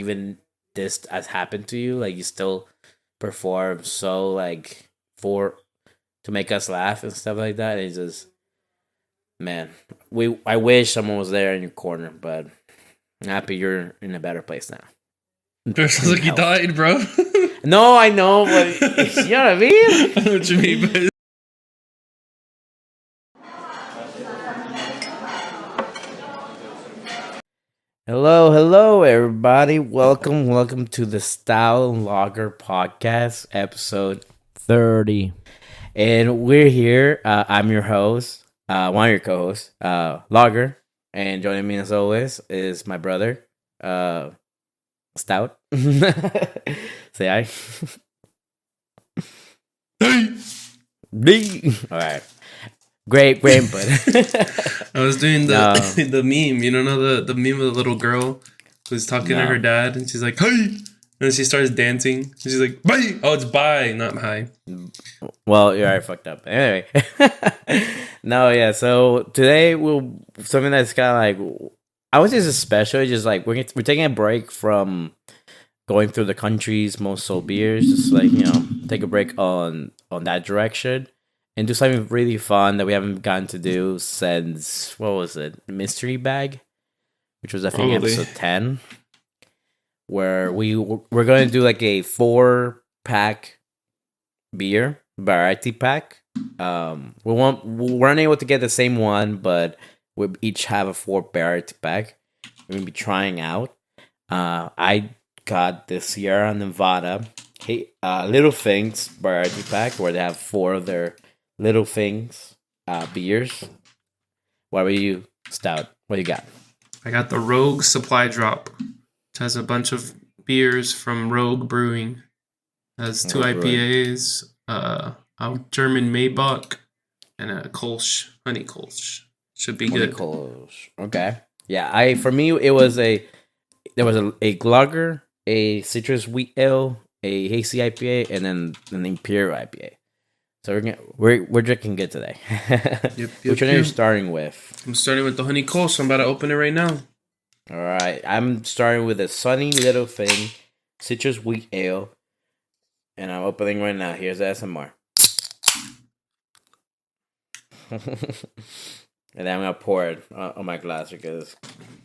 even this has happened to you, like you still perform so like for to make us laugh and stuff like that. It's just man, I wish someone was there in your corner, but I'm happy you're in a better place now. It sounds like you died, bro. No, I know, but you know what I mean? I know what you mean, but Hello, everybody. Welcome to the Stout and Lager podcast, episode 30. And we're here. I'm your host, one of your co-hosts, Lager. And joining me as always is my brother, Stout. Say hi. All right. Great input. I was doing the meme. You don't know the meme of the little girl who's talking to her dad, and she's like, "Hey," and she starts dancing. And she's like, "Bye." Oh, it's bye, not hi. Well, you're already fucked up. Anyway, no, yeah. So today something that's kind of like I would say is special. Just like we're taking a break from going through the country's most sold beers. Just like take a break on that direction. And do something really fun that we haven't gotten to do since, what was it? Mystery Bag? Which was, I think, episode 10. Where we're going to do like a 4-pack beer variety pack. We're unable to get the same one, but we each have a 4 variety pack. We're going to be trying out. I got the Sierra Nevada Little Things variety pack where they have 4 of their Little Things beers. What about you, Stout? What do you got? I got the Rouge Supply Drop. It has a bunch of beers from Rogue Brewing. It has 2 IPAs, a German Maybach, and a Kolsch, honey Kolsch. Should be good. Kolsch. Okay. Yeah, for me there was a lager, a citrus wheat ale, a hazy IPA, and then an imperial IPA. So we're drinking good today. Which one are you starting with? I'm starting with the honey Kolsch. I'm about to open it right now. All right, I'm starting with a Sunny Little Thing citrus wheat ale, and I'm opening right now. Here's the SMR. And then I'm gonna pour it on my glass because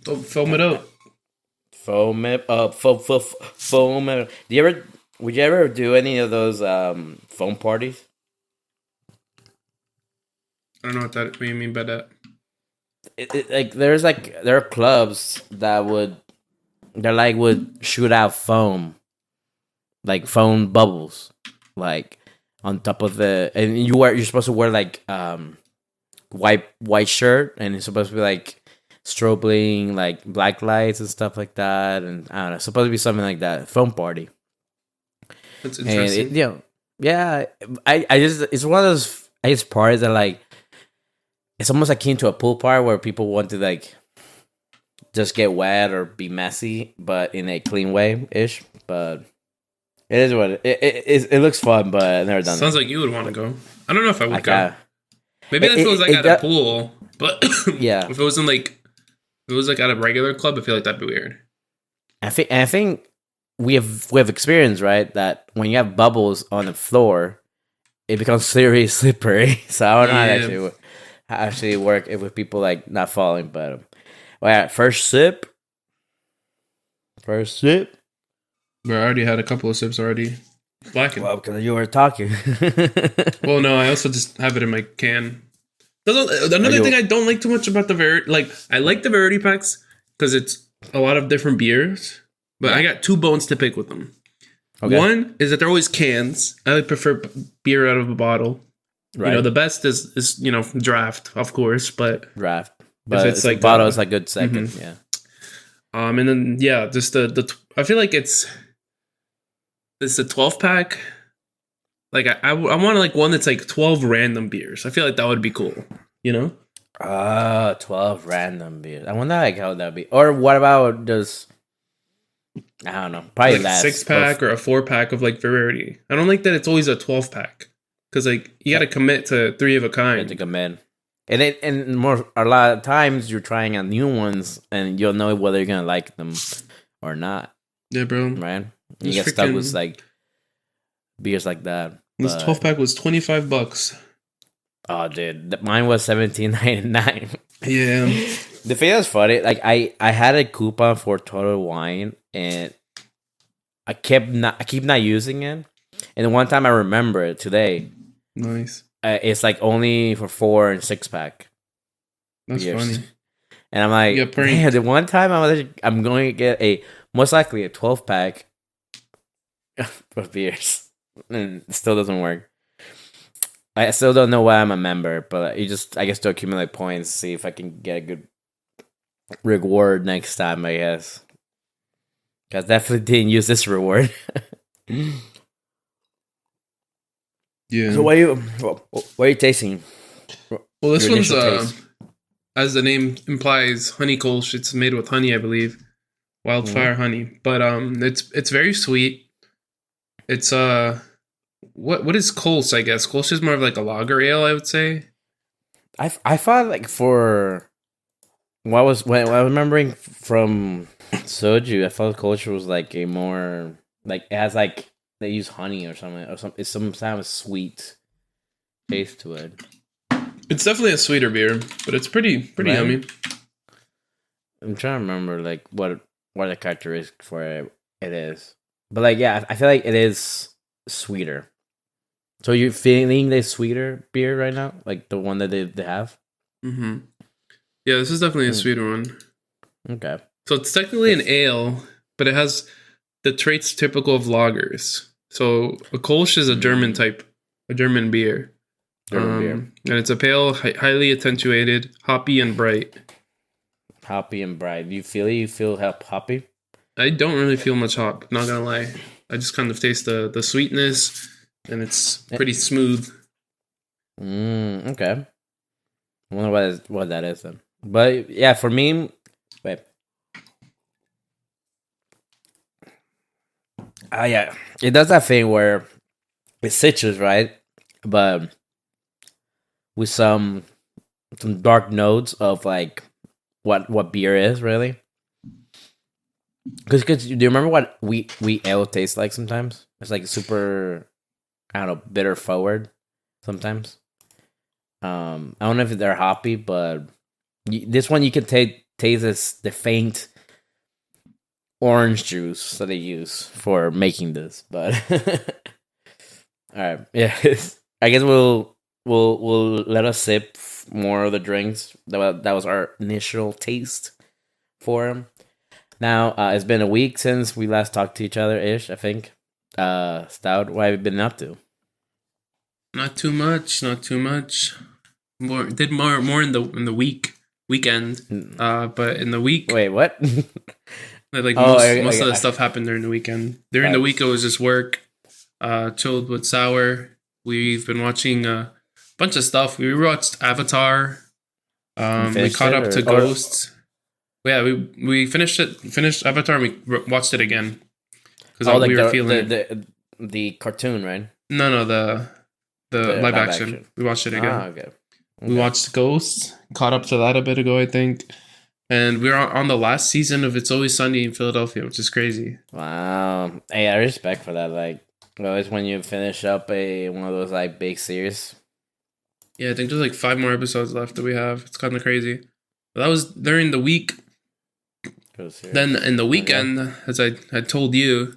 foam it up. Foam it up. Foam it up. Would you ever do any of those foam parties? I don't know what you mean by that. There are clubs that would shoot out foam, like foam bubbles, like on top of and you're supposed to wear like white shirt, and it's supposed to be like strobing like black lights and stuff like that, and I don't know, it's supposed to be something like that, foam party. That's interesting. And yeah, it's one of those parties that like. It's almost akin to a pool party where people want to like just get wet or be messy, but in a clean way ish. But it is what it looks fun, but I've never done. Sounds like you would want to go. I don't know if I would go. Maybe if it was like at a pool, but yeah, if it was at a regular club, I feel like that'd be weird. I think we have experience, right? That when you have bubbles on the floor, it becomes seriously slippery. So I don't know how that actually work with people like not falling, but first sip. Bro, I already had a couple of sips already. Blackened. Well, because you were talking. Well, no, I also just have it in my can. Another thing I don't like too much about I like the variety packs because it's a lot of different beers, but I got 2 bones to pick with them. Okay. One is that they're always cans. I prefer beer out of a bottle. Right. The best is draft, of course, but draft. But if it's like bottle is a good second, yeah. And then just the I feel like it's a 12-pack. Like I want like one that's like 12 random beers. I feel like that would be cool, 12 random beers. I wonder like how that'd be. Or what about just I don't know, probably like a 6-pack or a 4-pack of like variety. I don't like that it's always a 12-pack. Because like you got to commit to 3 of a kind. You have to commit, and a lot of times you're trying out new ones, and you'll know whether you're gonna like them or not. Yeah, bro. right? You get stuck with like beers like that. This 12-pack was $25. Oh, dude, mine was $17.99. Yeah. The thing that's funny, like I had a coupon for Total Wine, and I keep not using it. And the one time I remember it today. Nice. It's like only for 4 and 6-pack. That's beers. funny. And I'm like, man, the one time I'm going to get most likely a 12-pack of beers, and it still doesn't work. I still don't know why I'm a member, but I guess to accumulate points, see if I can get a good reward next time, I guess. Because definitely didn't use this reward. Yeah. So what are you tasting? Well, this one's as the name implies, honey kolsch. It's made with honey, I believe, wildfire honey. But it's very sweet. It's what is kolsch? I guess kolsch is more of like a lager ale, I would say. I thought like for what was when I was remembering from soju, I thought kolsch was like a more like it has like they use honey or something It's some kind of sweet taste to it. It's definitely a sweeter beer, but it's pretty right? Yummy. I'm trying to remember like what the characteristic for it is, but like yeah, I feel like it is sweeter. So you're feeling the sweeter beer right now, like the one that they have. Mm-hmm. Yeah, this is definitely a sweeter one. Okay. So it's technically an ale, but it has the traits typical of lagers. So a kolsch is a German beer. And it's a pale, highly attenuated, hoppy and bright. Hoppy and bright. You feel hoppy? I don't really feel much hop, not gonna lie. I just kind of taste the sweetness, and it's pretty smooth. Okay. I wonder what that is then. But yeah, for me, wait. Yeah, it does that thing where it's citrus, right? But with some dark notes of like what beer is really. Because do you remember what wheat ale tastes like sometimes? It's like super, I don't know, bitter forward sometimes. I don't know if they're hoppy, but this one you can taste the faint orange juice that they use for making this. But all right, yeah, I guess we'll let us sip more of the drinks. That was our initial taste for them. Now it's been a week since we last talked to each other, I think. Stout, what have you been up to? Not too much. More in the weekend. But in the week, wait, what? Like most of the stuff happened during the weekend. During the week, it was just work. Chilled with Sour. We've been watching a bunch of stuff. We rewatched Avatar. We caught up to Ghosts. Yeah, we finished Avatar and we watched it again because we were feeling the cartoon, right? No, the live action. We watched it again. Okay. We watched Ghosts. Caught up to that a bit ago, I think. And we're on the last season of It's Always Sunny in Philadelphia, which is crazy. Wow. Hey, I respect for that. Like, always when you finish up one of those like big series. Yeah, I think there's like 5 more episodes left that we have. It's kind of crazy. But that was during the week. Then in the weekend, as I told you,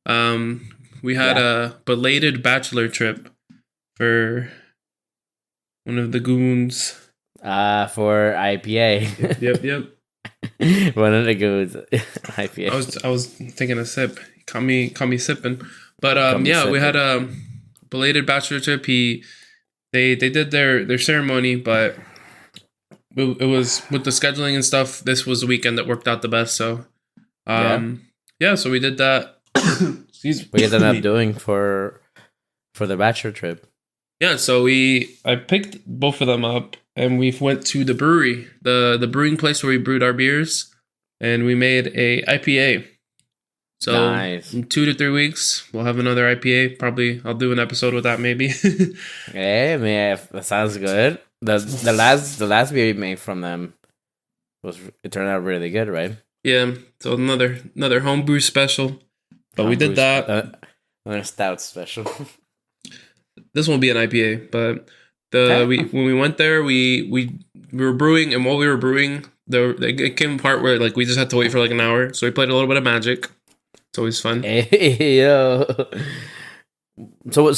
we had a belated bachelor trip for one of the goons. For IPA. Yep. One of the goons. IPA. I was taking a sip. Caught me sipping. But we had a belated bachelor trip. They did their ceremony, but it was with the scheduling and stuff. This was the weekend that worked out the best. So, so we did that. What you ended up doing for the bachelor trip? Yeah, so I picked both of them up, and we went to the brewery, the brewing place where we brewed our beers, and we made a IPA. So nice. In 2 to 3 weeks, we'll have another IPA. Probably I'll do an episode with that maybe. Hey, man, that sounds good. The last beer you made from them it turned out really good, right? Yeah, so another homebrew special. But we did that. Another stout special. This won't be an IPA, but when we went there, we were brewing, and while we were brewing, it came a part where like we just had to wait for like an hour. So we played a little bit of Magic. It's always fun. Hey, yo. So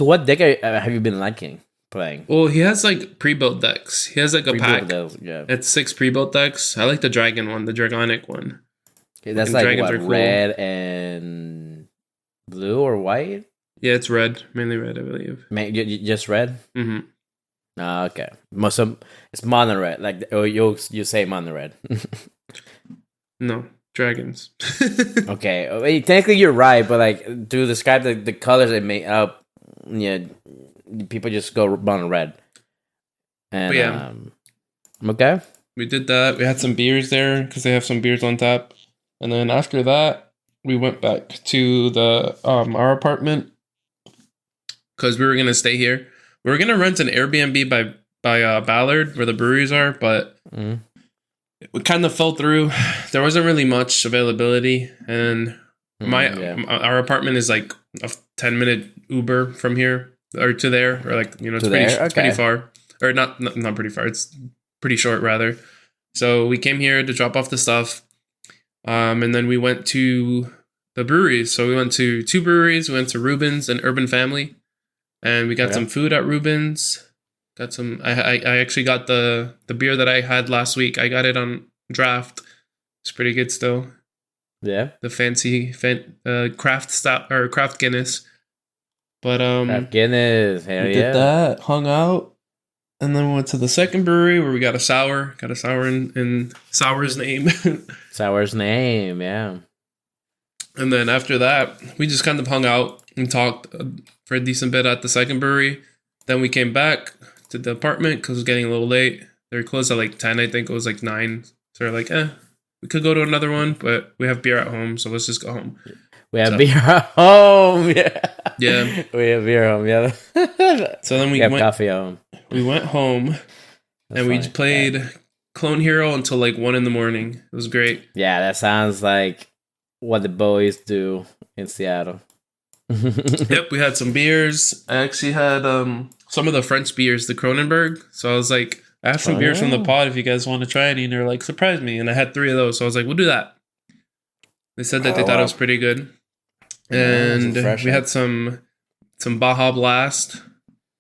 what deck have you been liking playing? Well, he has like pre-built decks. He has like a pack. Decks, yeah. It's 6 pre-built decks. I like the dragon one, the dragonic one. Okay, that's like what, cool. Red and blue or white? Yeah, it's red, mainly red, I believe. Just red? Mm-hmm. Okay, it's mono red. Like you say mono red. No, dragons. Okay, technically you're right, but like to describe the colors it made up, yeah, people just go mono red. And yeah, okay. We did that. We had some beers there because they have some beers on tap, and then after that, we went back to the our apartment because we were gonna stay here. We were gonna rent an Airbnb by Ballard where the breweries are, but we kind of fell through. There wasn't really much availability, and our apartment is like a 10-minute Uber from here or to there, or like it's pretty far, or not pretty far. It's pretty short rather. So we came here to drop off the stuff, and then we went to the breweries. So we went to 2 breweries. We went to Reuben's and Urban Family. And we got some food at Reuben's. Got some. I actually got the beer that I had last week. I got it on draft. It's pretty good still. Yeah. The fancy craft stout or craft Guinness. But craft Guinness. Hell we did that. Hung out, and then we went to the second brewery where we got a sour. Got a sour in Sour's name. Sour's name. Yeah. And then after that, we just kind of hung out and talked for a decent bit at the second brewery. Then we came back to the apartment because it was getting a little late. They were closed at like 10, I think. It was like 9. So we're like, we could go to another one, but we have beer at home, so let's just go home. We have beer at home, yeah. Yeah. We have beer at home, yeah. So then we have coffee at home. We went home, and we played Clone Hero until like 1 in the morning. It was great. Yeah, that sounds like what the boys do in Seattle. Yep, we had some beers. I actually had some of the French beers, the Kronenberg. So I was like, I have some beers from the pod if you guys want to try any. And they're like, surprise me. And I had 3 of those. So I was like, we'll do that. They said that they thought it was pretty good. And we had some Baja Blast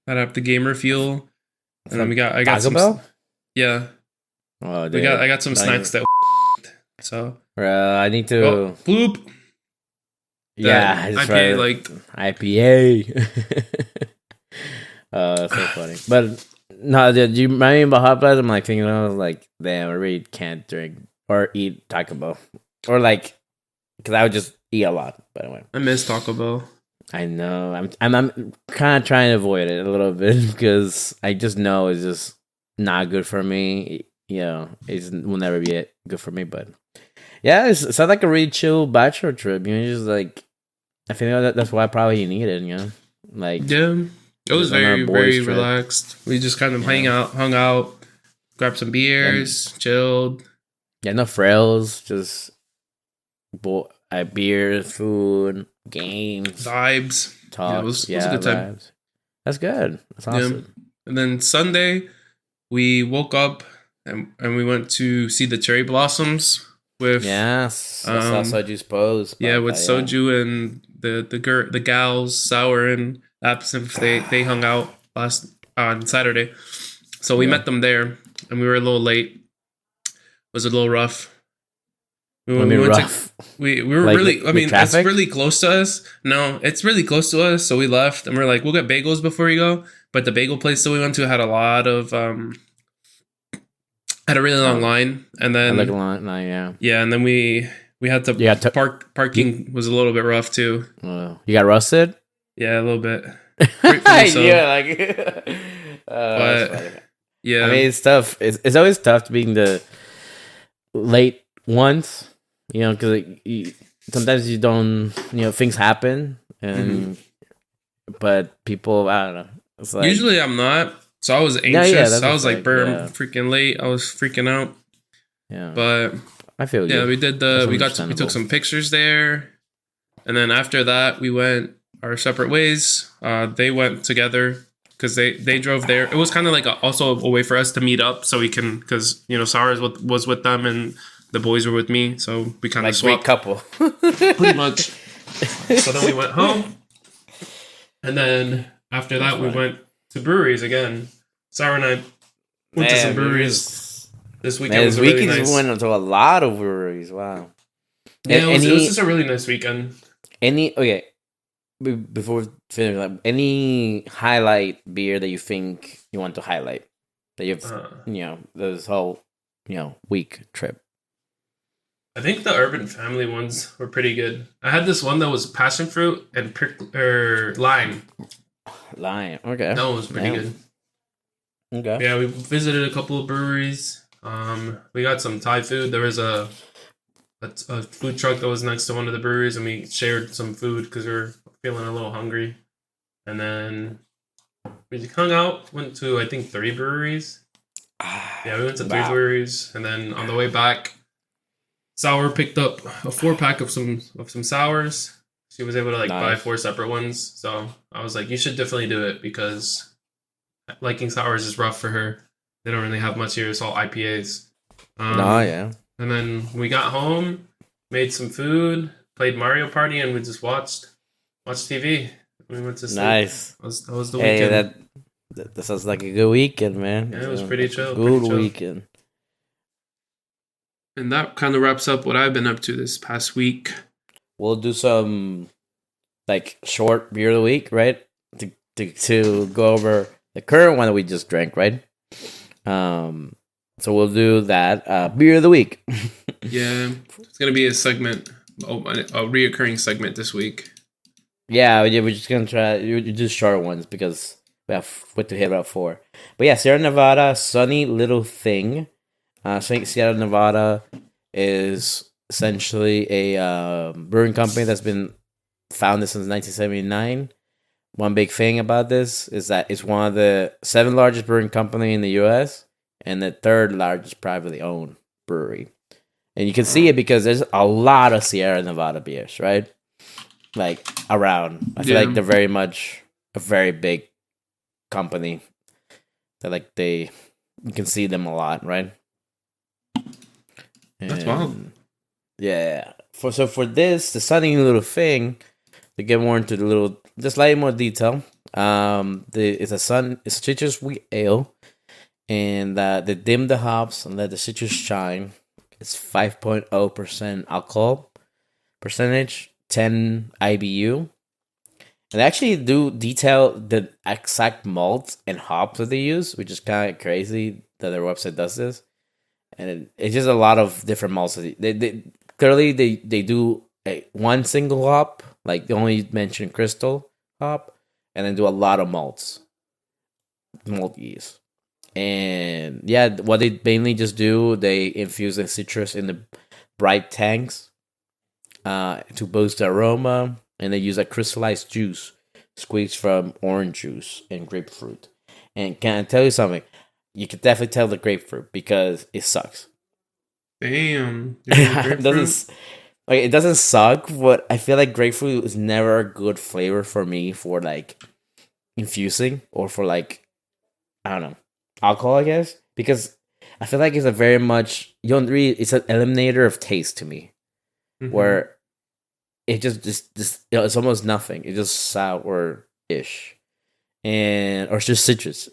that have the gamer fuel. And then I got some Bell? Yeah. Oh, dude. I got some snacks that so I need to bloop. Yeah, I just IPA like IPA. That's so funny. But no, dude, you remind me about Hot Blast. I'm like thinking, I was like, damn, I really can't drink or eat Taco Bell, or like, because I would just eat a lot. By the way, I miss Taco Bell. I know. I'm kind of trying to avoid it a little bit because I just know it's just not good for me. You know, it will never be good for me. But yeah, it sounds like a really chill bachelor trip. You know, just like. I think that's why probably you need it, you know? Like, yeah, it was very, very relaxed. We just kind of hung out, grabbed some beers, chilled. Yeah, no frills, just beer, food, games, vibes. Talk. Yeah, it was a good time. Vibes. That's good. That's awesome. Yeah. And then Sunday, we woke up and we went to see the cherry blossoms with soju's pose. Yeah, with soju and the gals, Sour and Absinthe. They hung out on Saturday, so we met them there, and we were a little late. It was a little rough. We were like, really. I mean, it's really close to us. No, it's really close to us. So we left, and we're like, we'll get bagels before we go. But the bagel place that we went to had a lot of had a really long line, and then like a long line, yeah. Yeah, and then we had to parking was a little bit rough too. You got rusted? Yeah, a little bit. So. Yeah, like. But yeah, I mean, it's tough. It's always tough to being the late ones, you know, because sometimes you don't, you know, things happen, and but people, I don't know. It's like, usually I'm not. So I was anxious. I was like, I'm freaking late. I was freaking out. Yeah. But I feel you. Yeah, we did we took some pictures there, and then after that we went our separate ways. They went together because they drove there. It was kind of like also a way for us to meet up so we can, because Sarah was with them and the boys were with me, so we kind of swapped. Couple, pretty much. So then we went home, and then after that we went to breweries again. Sarah and I went to some breweries this weekend. This weekend nice. We went to a lot of breweries. Wow. Yeah, it was just a really nice weekend. Before we finish, any highlight beer that you think you want to highlight that you've this whole week trip? I think the Urban Family ones were pretty good. I had this one that was passion fruit and lime. Lime, okay. That one was pretty good. Okay. Yeah, we visited a couple of breweries. We got some Thai food. There was a food truck that was next to one of the breweries, and we shared some food because we were feeling a little hungry. And then we hung out, went to I think 3 breweries. Yeah, we went to 3 breweries, and then on the way back, Sour picked up a 4-pack of some sours. She was able to buy 4 separate ones. So I was like, you should definitely do it because liking sours is rough for her. They don't really have much here. It's all IPAs. Yeah. And then we got home, made some food, played Mario Party, and we just watched TV. We went to sleep. Nice. That was the weekend. That sounds like a good weekend, man. Yeah, it was pretty chill. Good weekend. And that kind of wraps up what I've been up to this past week. We'll do some short beer of the week, right? To go over the current one that we just drank, right? So we'll do that beer of the week. Yeah, it's gonna be a segment, a reoccurring segment this week. Yeah, we're just gonna try. You do short ones because we have what to hit about 4. But yeah, Sierra Nevada, Sunny Little Thing. Sierra Nevada is essentially a brewing company that's been founded since 1979. One big thing about this is that it's one of the 7 largest brewing company in the U.S. and the 3rd largest privately owned brewery. And you can see it because there's a lot of Sierra Nevada beers, right? Around. I feel like they're very much a very big company. They're you can see them a lot, right? That's wild. Yeah. For this, the Sunny Little Thing, to get more into just slightly more detail. It's a citrus wheat ale, and they dim the hops and let the citrus shine. It's 5.0% alcohol percentage, 10 IBU. And they actually do detail the exact malts and hops that they use, which is kind of crazy that their website does this. And it's just a lot of different malts. They clearly they do one single hop, they only mention crystal hop, and then do a lot of malt yeast. And yeah, what they mainly just do, they infuse the citrus in the bright tanks to boost the aroma, and they use a crystallized juice squeezed from orange juice and grapefruit. And can I tell you something? You can definitely tell the grapefruit because it sucks. Damn. It doesn't suck, but I feel like grapefruit is never a good flavor for me for infusing or for I don't know, alcohol, I guess, because I feel like it's a very much it's an eliminator of taste to me, where it just it's almost nothing. It's just sour-ish, or it's just citrus.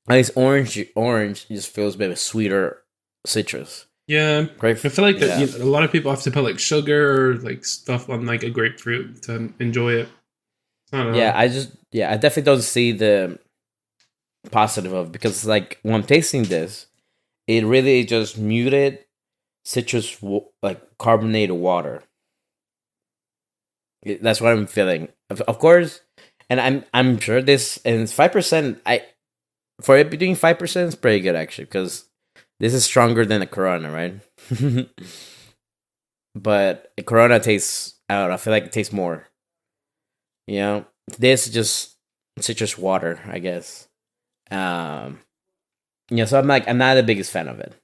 At least orange just feels a bit of a sweeter citrus. Yeah, grapefruit. I feel like that, a lot of people have to put sugar or stuff on a grapefruit to enjoy it. I definitely don't see the positive of it, because when I'm tasting this, it really just muted citrus carbonated water. That's what I'm feeling. Of course, and I'm sure this, and it's 5%. For it being 5%, it's pretty good actually, because this is stronger than a Corona, right? But a Corona tastes, I don't know, I feel like it tastes more. This is just citrus water, I guess. So I'm not the biggest fan of it.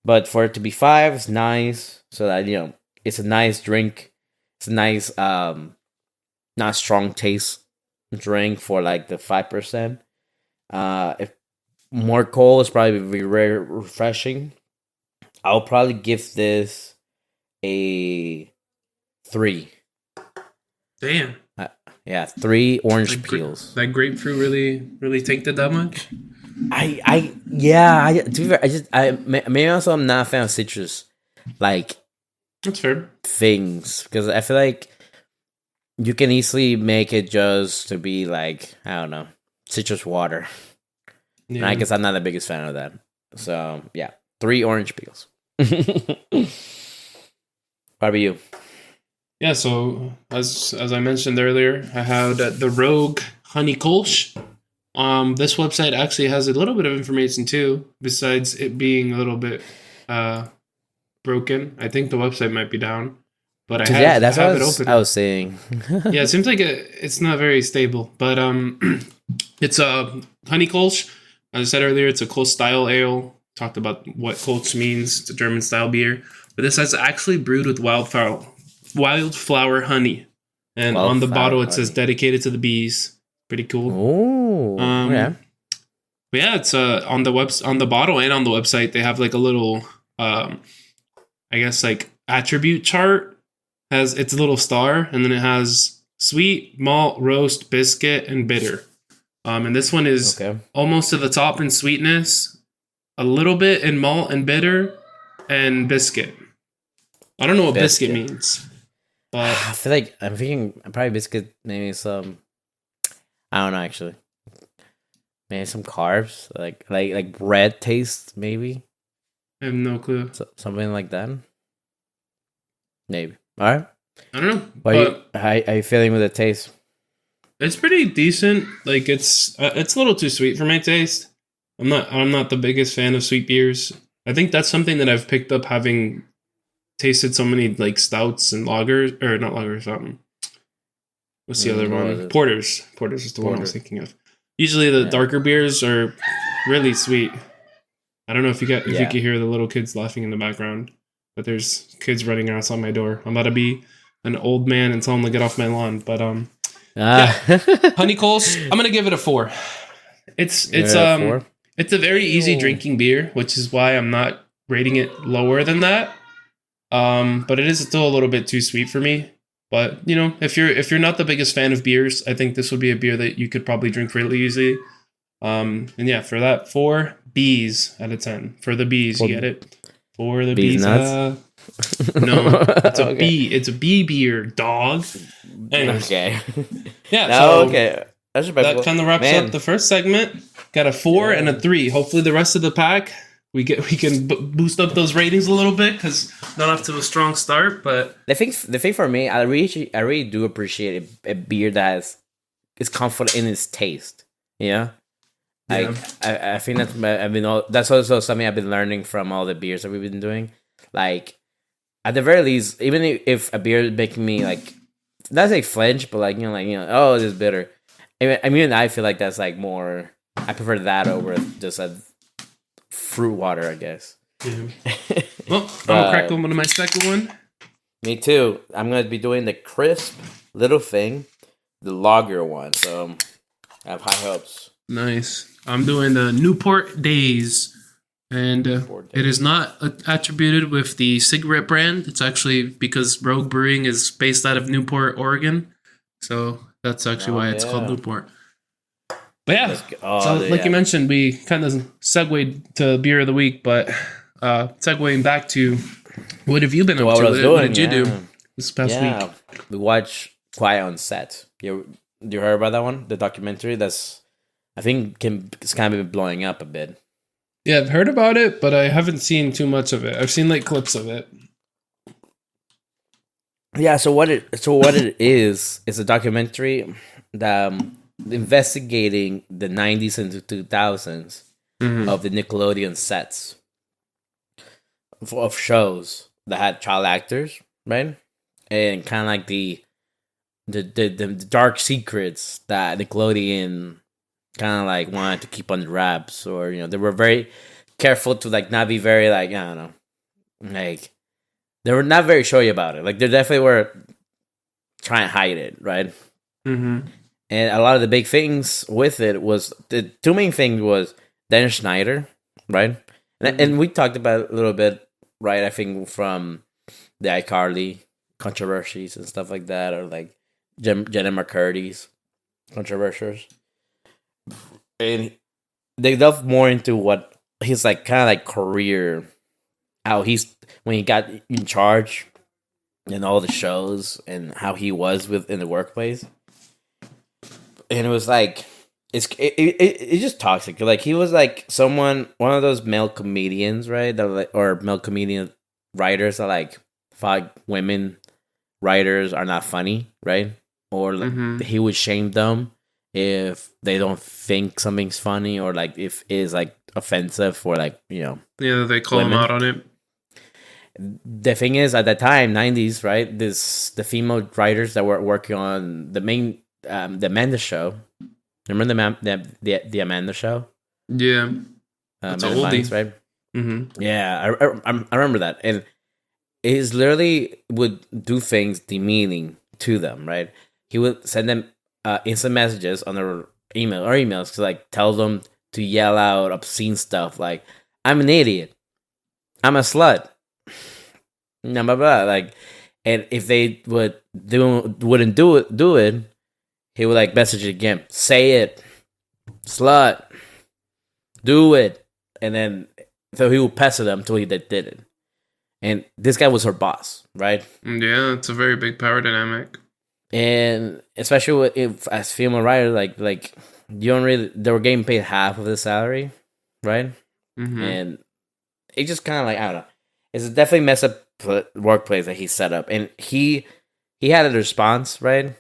But for it to be 5, it's nice. So that it's a nice drink. It's a nice, not strong taste drink for like the 5%. If more cold is probably very refreshing. I'll probably give this a 3. Damn. Yeah, 3 orange Like, peels. that grapefruit really tanked it that much? To be fair, maybe also I'm not a fan of citrus, like, That's fair. things, because I feel like you can easily make it just to be like, I don't know, citrus water. And I Yeah. guess I'm not the biggest fan of that. So yeah, 3 orange peels. What about you? Yeah, so as I mentioned earlier, I had the Rogue Honey Kolsch. This website actually has a little bit of information too, besides it being a little bit broken. I think the website might be down, but I have, That's I have what it open. I was saying. Yeah, it seems like it's not very stable, but it's a Honey Kolsch. As I said earlier, it's a Kolsch style ale. Talked about what Kolsch means. It's a German style beer, but this is actually brewed with wildflower honey, and on the bottle it says dedicated to the bees. Pretty cool. Oh, yeah. But yeah, it's on the bottle and on the website they have like a little I guess like attribute chart. It's a little star, and then it has sweet, malt, roast, biscuit, and bitter. And this one is almost to the top in sweetness, a little bit in malt and bitter, and biscuit. I don't know what biscuit means, but I feel like I'm thinking probably biscuit, maybe some. I don't know actually. Maybe some carbs, like bread taste, maybe. I have no clue. Something like that. Maybe. All right. I don't know. But how are you feeling with the taste? It's pretty decent. Like it's a little too sweet for my taste. I'm not the biggest fan of sweet beers. I think that's something that I've picked up having tasted so many like stouts and lagers, or not lagers. What's the other one? Porters. Porters is the one I was thinking of. Usually the darker beers are really sweet. I don't know if you can hear the little kids laughing in the background, but there's kids running outside my door. I'm about to be an old man and tell them to get off my lawn. But yeah, Honey Kolsch, I'm gonna give it a 4. It's a very easy drinking beer, which is why I'm not rating it lower than that. But it is still a little bit too sweet for me. But if you're not the biggest fan of beers, I think this would be a beer that you could probably drink really easily. And yeah, for that, 4 B's out of 10. For the B's, you get it? For the B's. Nuts? No, it's a B. It's a B beer, dog. Anyways. Okay. Yeah. That kind of wraps up the first segment. Got a 4 and a 3. Hopefully, the rest of the pack we can boost up those ratings a little bit because not off to a strong start. But the thing for me, I really do appreciate a beer that is confident in its taste. Yeah. I think that's also something I've been learning from all the beers that we've been doing. Like, at the very least, even if a beer is making me like, not like flinch, but like oh, this is bitter. I mean, I feel like that's like more. I prefer that over just a fruit water, I guess. Yeah. Well, I'm gonna crack open to my second one. Me too. I'm gonna be doing the crisp little thing, the lager one. So I have high hopes. Nice. I'm doing the Newport Days, and it is not attributed with the cigarette brand. It's actually because Rogue Brewing is based out of Newport, Oregon, so that's actually why it's called Newport. But yeah, like you mentioned, we kind of segued to beer of the week, but segueing back to what have you been up to? What did you do this past week? We watched Quiet on Set. You heard about that one? The documentary I think it's kind of been blowing up a bit. Yeah, I've heard about it, but I haven't seen too much of it. I've seen like clips of it. Yeah, so what it is a documentary that investigating the 90s and 2000s of the Nickelodeon sets of shows that had child actors, right? And kind of like the dark secrets that Nickelodeon kind of like wanted to keep under wraps, or they were very careful to like not be very like, I don't know, like they were not very showy about it. Like they definitely were trying to hide it, right? Mm-hmm. And a lot of the big things with it was the two main things was Dan Schneider, right? And we talked about it a little bit, right? I think from the iCarly controversies and stuff like that, or like Jenna McCurdy's controversies, and they delve more into what his like kind of like career, how he's when he got in charge in all the shows and how he was within the workplace, and it was like it's just toxic. Like he was like one of those male comedians, right? That like, or male comedian writers that like thought women writers are not funny, right? Or like, he would shame them if they don't think something's funny, or like if it is like offensive, or like Yeah, they call women. him out on it. The thing is, at that time, 90s, right? The female writers that were working on the main the Amanda Show. Remember the Amanda Show? Yeah, that's Amanda oldie, Bynes, right? Mm-hmm. Yeah, I remember that, and he's literally would do things demeaning to them, right? He would send them instant messages on their emails to like tell them to yell out obscene stuff like "I'm an idiot," "I'm a slut," blah blah blah. Like, and if they wouldn't do it, he would like message it again, say it, slut, do it, and then so he would pester them until they did it. And this guy was her boss, right? Yeah, it's a very big power dynamic. And especially if as female writer, like you don't really, they were getting paid half of the salary, right? Mm-hmm. And it just kind of like, I don't know, it's definitely messed up workplace that he set up, and he had a response, right?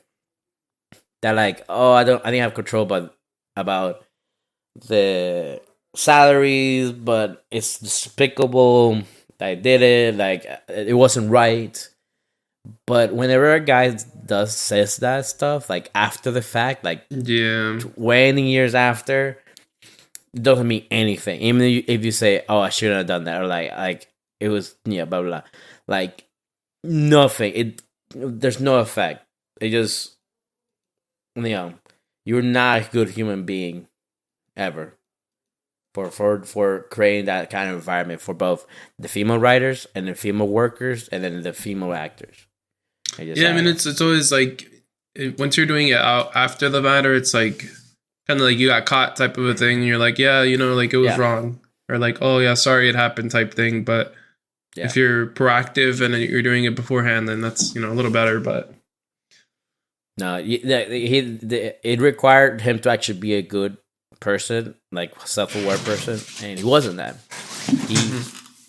That like, oh, I didn't have control, about the salaries, but it's despicable. I did it, like it wasn't right. But whenever a guy says that stuff, like after the fact, like 20 years after, it doesn't mean anything. Even if you say, "Oh, I shouldn't have done that," or like it was blah blah blah, like nothing. There's no effect. It just you're not a good human being ever. For creating that kind of environment for both the female writers and the female workers and then the female actors. I mean, it's always like once you're doing it out after the matter, it's like kind of like you got caught type of a thing. And you're like, yeah, like it was wrong, or like, oh yeah, sorry it happened type thing. But if you're proactive and you're doing it beforehand, then that's a little better. But no, it required him to actually be a good person, like self-aware person, and he wasn't that.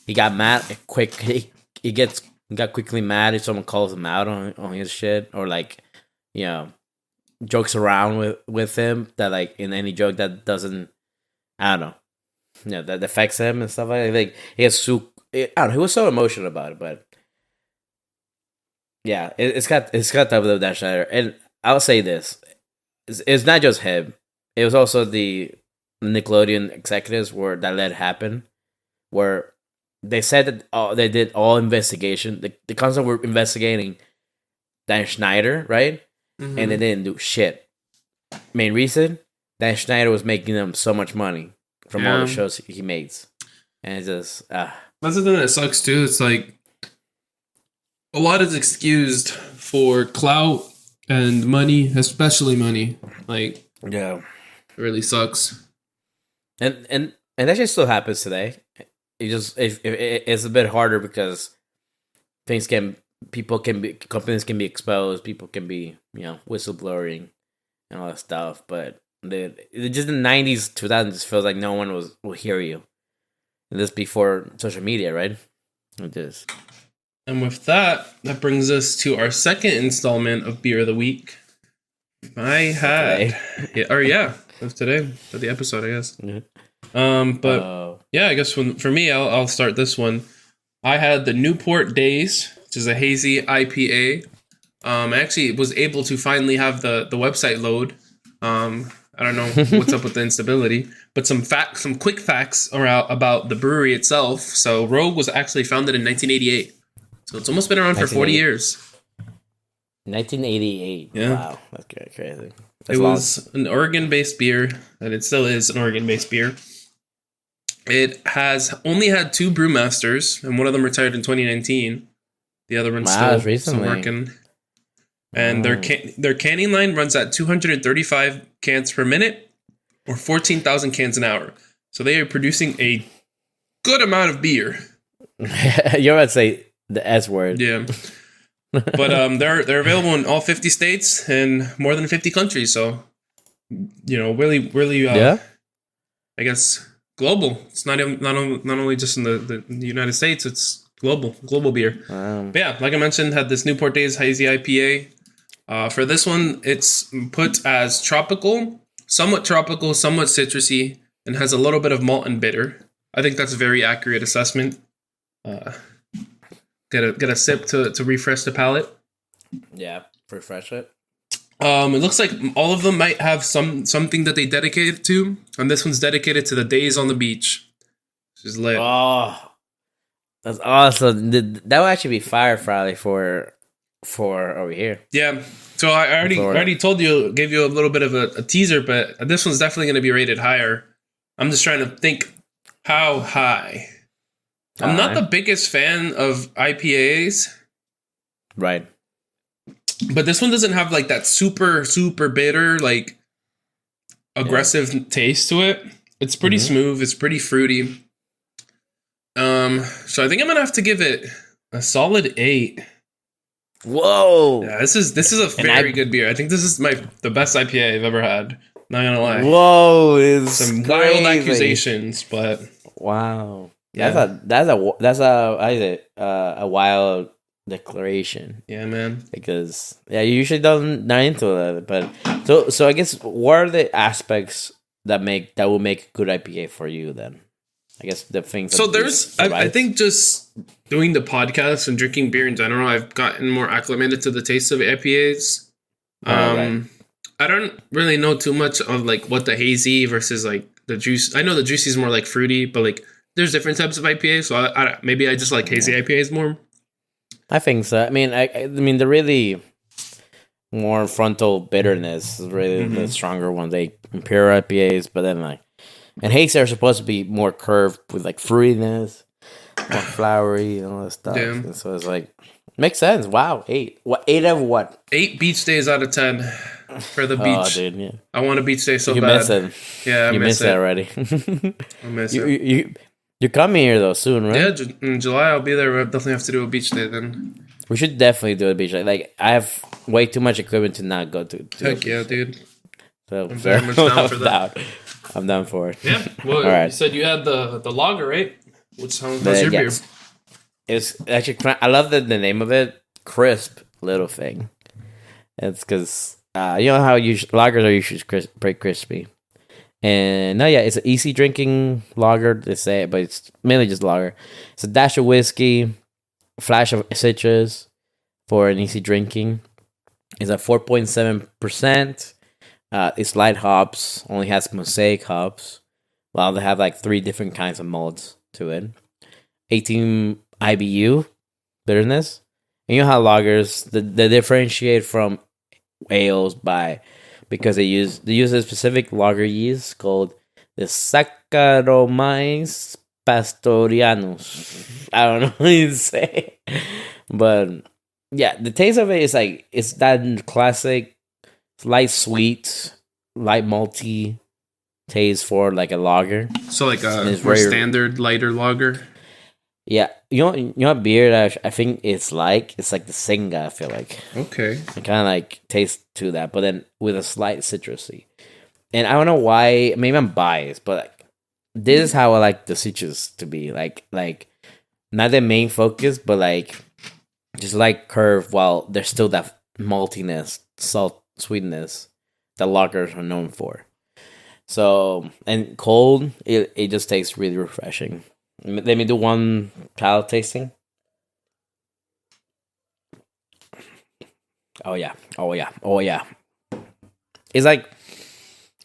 He got mad quickly. He got quickly mad if someone calls him out on his shit, or like jokes around with him, that like in any joke that doesn't, I don't know, that affects him and stuff like that. Like he he was so emotional about it, but yeah, it's got that with Dan Schneider. And I'll say this, it's not just him. It was also the Nickelodeon executives that let it happen, where they said that they did all investigation. The concept were investigating Dan Schneider, right? Mm-hmm. And they didn't do shit. Main reason, Dan Schneider was making them so much money from all the shows he makes. And it's just... That's the thing that sucks too. It's like a lot is excused for clout and money, especially money. Like... Yeah. It really sucks. And that shit still happens today. It's a bit harder because companies can be exposed, people can be whistleblowing and all that stuff. But just in the 90s, 2000s, just feels like no one will hear you. And this before social media, right? It is. And with that brings us to our second installment of Beer of the Week. Of today, of the episode, I guess. Mm-hmm. I guess for me, I'll start this one. I had the Newport Days, which is a hazy IPA. I actually was able to finally have the website load I don't know what's up with the instability, but some quick facts about the brewery itself. So Rogue was actually founded in 1988. So it's almost been around for 40 years. 1988. Yeah. Wow, that's crazy. That's it was an Oregon-based beer, and it still is an Oregon-based beer. It has only had 2 brewmasters, and one of them retired in 2019. The other one's still working. And their canning line runs at 235 cans per minute, or 14,000 cans an hour. So they are producing a good amount of beer. You're about to say the S word. Yeah. But they're available in all 50 states and more than 50 countries. So, really, yeah. I guess global. It's not only just in the United States. It's global beer. But yeah, like I mentioned, had this Newport Days Hazy IPA. For this one, it's put as somewhat citrusy, and has a little bit of malt and bitter. I think that's a very accurate assessment. Get a sip to refresh the palate. Yeah, refresh it. It looks like all of them might have something that they dedicate it to, and this one's dedicated to the days on the beach. Which is lit. Oh, that's awesome. That would actually be fire Friday for over here. Yeah. So I already told you, gave you a little bit of a teaser, but this one's definitely going to be rated higher. I'm just trying to think how high. I'm not the biggest fan of IPAs. Right. But this one doesn't have like that super, super bitter, like aggressive taste to it. It's pretty smooth. It's pretty fruity. So I think I'm going to have to give it a solid 8. Whoa. Yeah, this is a very good beer. I think this is the best IPA I've ever had. Not gonna lie. Whoa, it's some crazy. wild accusations, but wow. Yeah. That's a wild declaration. Yeah, man. Because you usually not into that, but so I guess what are the aspects that will make a good IPA for you then? I guess the things. So I think just doing the podcast and drinking beer in general, I've gotten more acclimated to the taste of IPAs. Right. I don't really know too much of like what the hazy versus like the juice. I know the juicy is more like fruity, but like there's different types of IPAs. So maybe I just like hazy IPAs more. I think so. I mean, the really more frontal bitterness is really the stronger ones. They imperial IPAs, but then and hazy are supposed to be more curved with like fruitiness, more flowery, and all that stuff. Damn. And so it's like makes sense. Wow, 8. What 8 of what? 8 beach days out of 10 for the beach. Oh, dude, yeah. I want a beach day so bad. You miss it. Yeah, you miss it already. I miss it. You're coming here though soon, right? Yeah, in July I'll be there. We'll definitely have to do a beach day then. We should definitely do a beach day. Like I have way too much equipment to not go to. Heck yeah, dude. So I'm very much down for that. I'm down for it. Yeah. Well, right. You said you had the lager, right? How's your beer? It's actually, I love the name of it, Crisp Little Thing. It's because, you know how lagers are usually pretty crispy. And it's an easy drinking lager, they say, but it's mainly just lager. It's a dash of whiskey, flash of citrus for an easy drinking. It's at 4.7%. It's light hops, only has mosaic hops. Well, they have like 3 different kinds of malts to it. 18 IBU bitterness. And you know how lagers they differentiate from ales because they use a specific lager yeast called the Saccharomyces pastorianus. I don't know what you say, but yeah, the taste of it is like it's that classic light sweet, light malty taste for like a lager. So like a more standard lighter lager. Yeah, you know what beer that I think it's like the Singa. I feel like okay, it kind of like tastes to that, but then with a slight citrusy. And I don't know why. Maybe I'm biased, but like, this is how I like the citrus to be. Like not the main focus, but like just like curve while there's still that maltiness, salt, sweetness that lagers are known for. So and cold, it just tastes really refreshing. Let me do one palate tasting. Oh yeah. It's like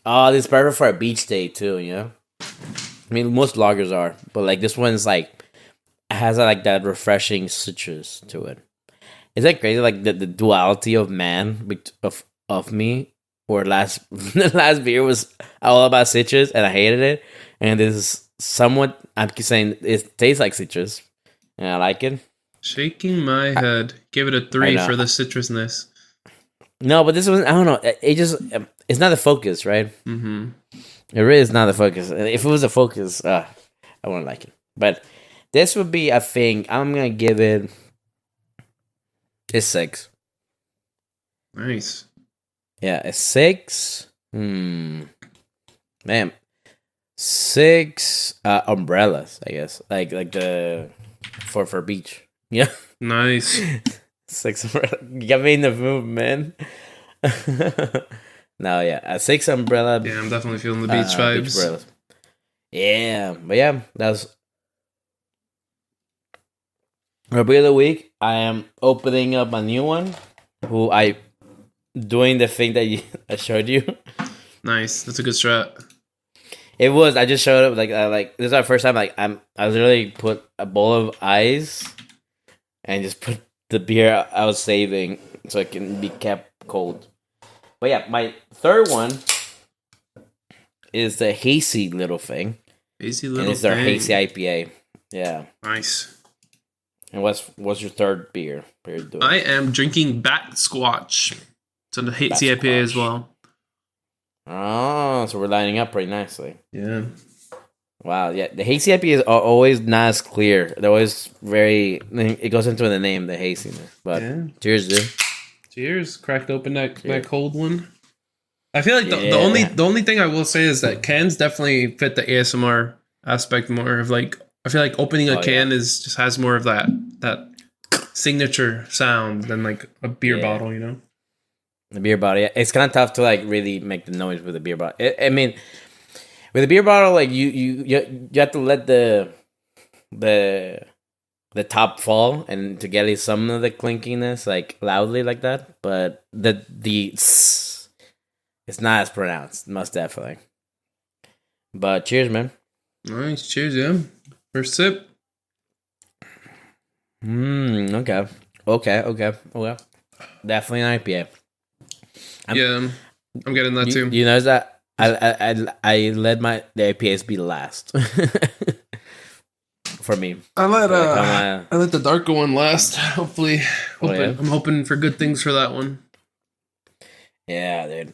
Oh, this is perfect for a beach day too. You know, I mean, most lagers are, but like this one's like has like that refreshing citrus to it. Is that crazy? Like the duality of man of me, or last the last beer was all about citrus, and I hated it. And this is somewhat. I'm saying it tastes like citrus, and I like it. Shaking my head. Give it a I 3 know. for the citrusness. No, but this one I don't know. It just it's not the focus, right? Mm-hmm. It really is not the focus. If it was a focus, I wouldn't like it. But this would be, I think, I'm gonna give it a 6. Nice. Yeah, a 6. Man, 6 umbrellas, I guess. Like the for beach. Yeah, Nice. 6 umbrellas. You got me in the mood, man. No, yeah, a 6 umbrella. Yeah, I'm definitely feeling the beach Beach vibes. umbrellas. Yeah, but yeah, that's our beer of the week. I am opening up a new one. Who I doing the thing that I showed you. Nice. That's a good strat. It was. I just showed up like this is our first time. Like I literally put a bowl of ice and just put the beer I was saving so it can be kept cold. But yeah, my third one is the hazy little thing. Hazy And little it's their thing. hazy IPA. Yeah. Nice. And what's your third beer you're doing? I am drinking Bat Squatch. It's on the hazy Bat IPA as Squatch. well. Oh, so we're lining up pretty nicely. Yeah. Wow, yeah. The hazy IPA is always not as clear. They're always very. It goes into the name, the haziness. But Yeah. cheers, dude. Cheers. Cracked open that Cheers. cold one. I feel like the Yeah. only thing I will say is that cans definitely fit the ASMR aspect more of like I feel like opening a can is just has more of that signature sound than like a beer bottle, you know? The beer bottle. Yeah. It's kind of tough to like really make the noise with the beer bottle. I mean, with a beer bottle, like you have to let the top fall and to get some of the clinkiness like loudly like that. But it's not as pronounced, most definitely. But cheers, man. Nice. Cheers, yeah. First sip. Okay. Definitely an IPA. I'm getting that too. You know that I let the IPAs be last for me. I let the dark one last. Hopefully, yeah? I'm hoping for good things for that one. Yeah, dude.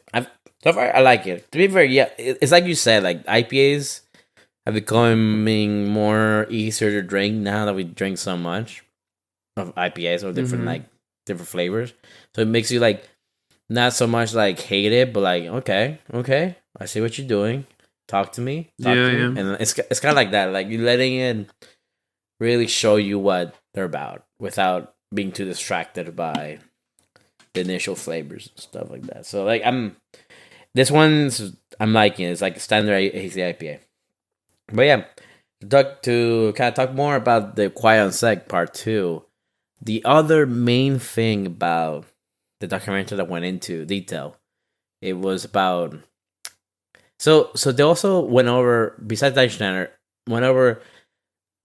So far I like it. To be fair, yeah, it's like you said. Like IPAs are becoming more easier to drink now that we drink so much of IPAs or different different flavors. So it makes you like not so much like hate it, but like okay, I see what you're doing. Talk to me. And it's kind of like that. Like you're letting it really show you what they're about without being too distracted by the initial flavors and stuff like that. So like I'm liking it. It's like a standard hazy IPA. But yeah, to kind of talk more about the Quiet on Set Part 2, the other main thing about the documentary that went into detail, it was about so they also went over, besides Deichsteiner, went over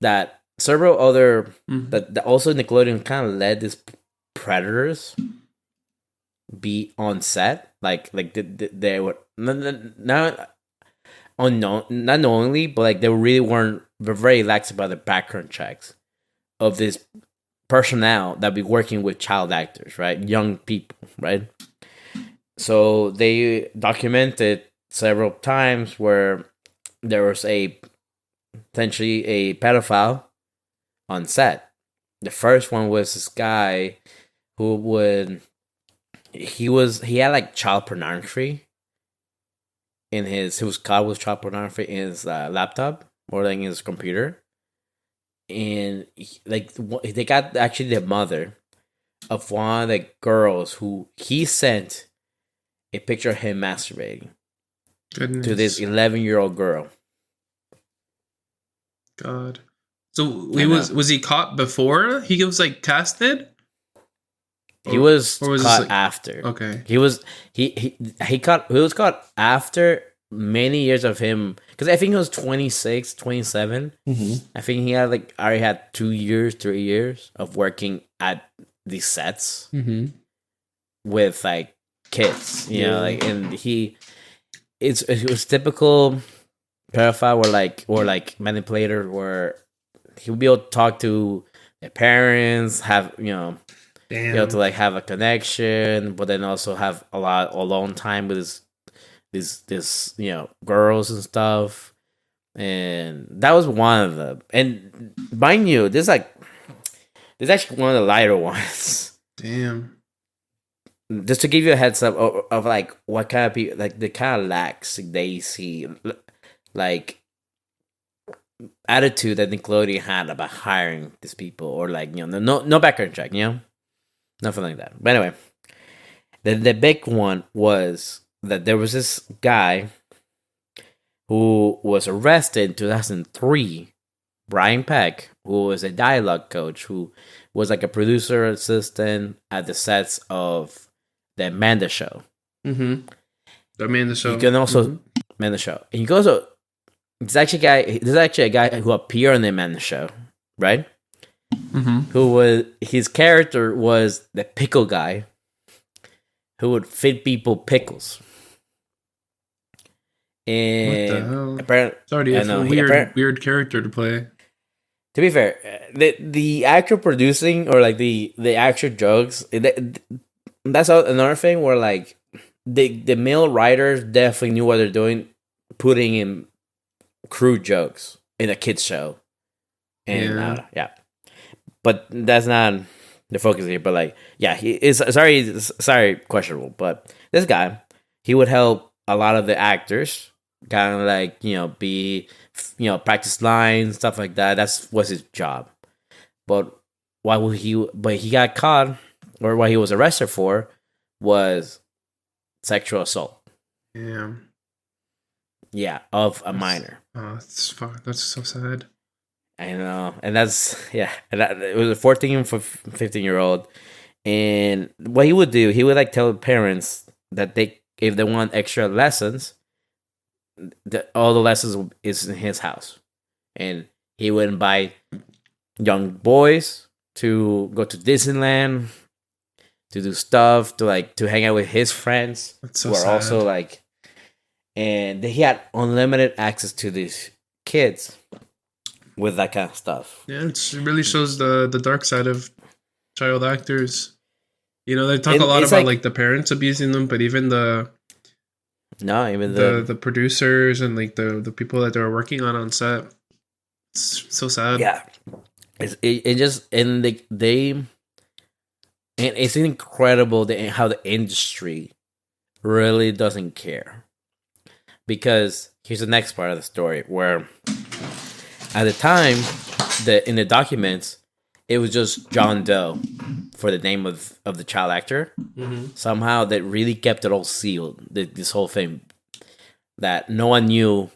that several other that also Nickelodeon kind of let these predators be on set, like they were not unknown, not knowingly, but like they really weren't very lax about the background checks of this personnel that be working with child actors, right? Young people, right? So they documented several times where there was potentially a pedophile on set. The first one was this guy who he had like child pornography he was caught with child pornography in his laptop or like in his computer. And they got actually the mother of one of the girls who he sent a picture of him masturbating to this 11-year-old girl. God. So was he caught before he was like casted? He was caught after. Okay. He was caught after many years of him, because I think he was 26, 27. I think he had like already had 2 years, 3 years of working at these sets with like kids, you know, like, and it was typical pedophile or like manipulator where he would be able to talk to their parents, have, you know, be able to like have a connection, but then also have a lot alone time with this you know, girls and stuff. And that was one of them. And mind you, this actually one of the lighter ones. Damn. Just to give you a heads up of like what kind of people, like the kind of lax they see, like attitude that Nickelodeon had about hiring these people, or like, you know, no background check, you know, nothing like that. But anyway, the big one was that there was this guy who was arrested in 2003, Brian Peck, who was a dialogue coach, who was like a producer assistant at the sets of the Amanda Show. The Amanda Show. You can also Amanda Show, and you can also there's actually a guy who appeared on the Amanda Show, right? Who was, his character was the pickle guy, who would feed people pickles. And what the hell? Apparently, It's already a weird character to play. To be fair, the actual producing or like the actual jokes, that's another thing where like the male writers definitely knew what they're doing, putting in crude jokes in a kids show, and but that's not the focus here. But like, yeah, he is sorry, questionable. But this guy, he would help a lot of the actors, kind of like, you know, practice lines, stuff like that. That's was his job. But he got caught, or what he was arrested for was sexual assault. Yeah, of a minor. Oh, that's so sad. I know, and that's it was a 14 for 15-year-old, and what he would do, he would like tell the parents that if they want extra lessons, that all the lessons is in his house, and he would invite young boys to go to Disneyland, to do stuff, to hang out with his friends, that's so who are sad. also like, and he had unlimited access to these kids with that kind of stuff. Yeah, it really shows the dark side of child actors. You know, they talk a lot about like the parents abusing them, but even the producers and like the people that they were working on set. It's so sad. Yeah, it's incredible how the industry really doesn't care. Because here's the next part of the story, where at the time, in the documents, it was just John Doe for the name of the child actor. Somehow that really kept it all sealed. This whole thing, that no one knew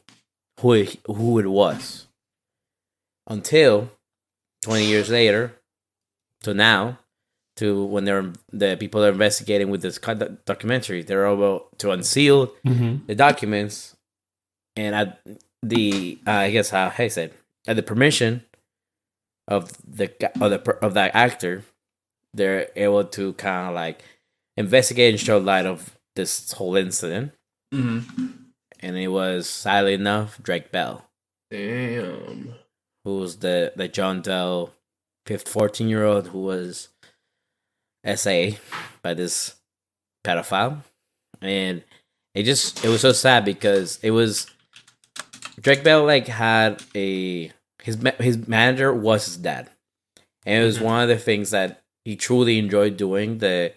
who it was, until 20 years later, to now, to when the people that are investigating with this documentary, they're able to unseal the documents, and at the I guess how I said, at the permission of that actor, they're able to kind of like investigate and show light of this whole incident. And it was, sadly enough, Drake Bell. Damn. Who was the John Doe 14-year-old who was SA by this pedophile. And it was so sad because it was Drake Bell like had his manager was his dad, and it was one of the things that he truly enjoyed doing, the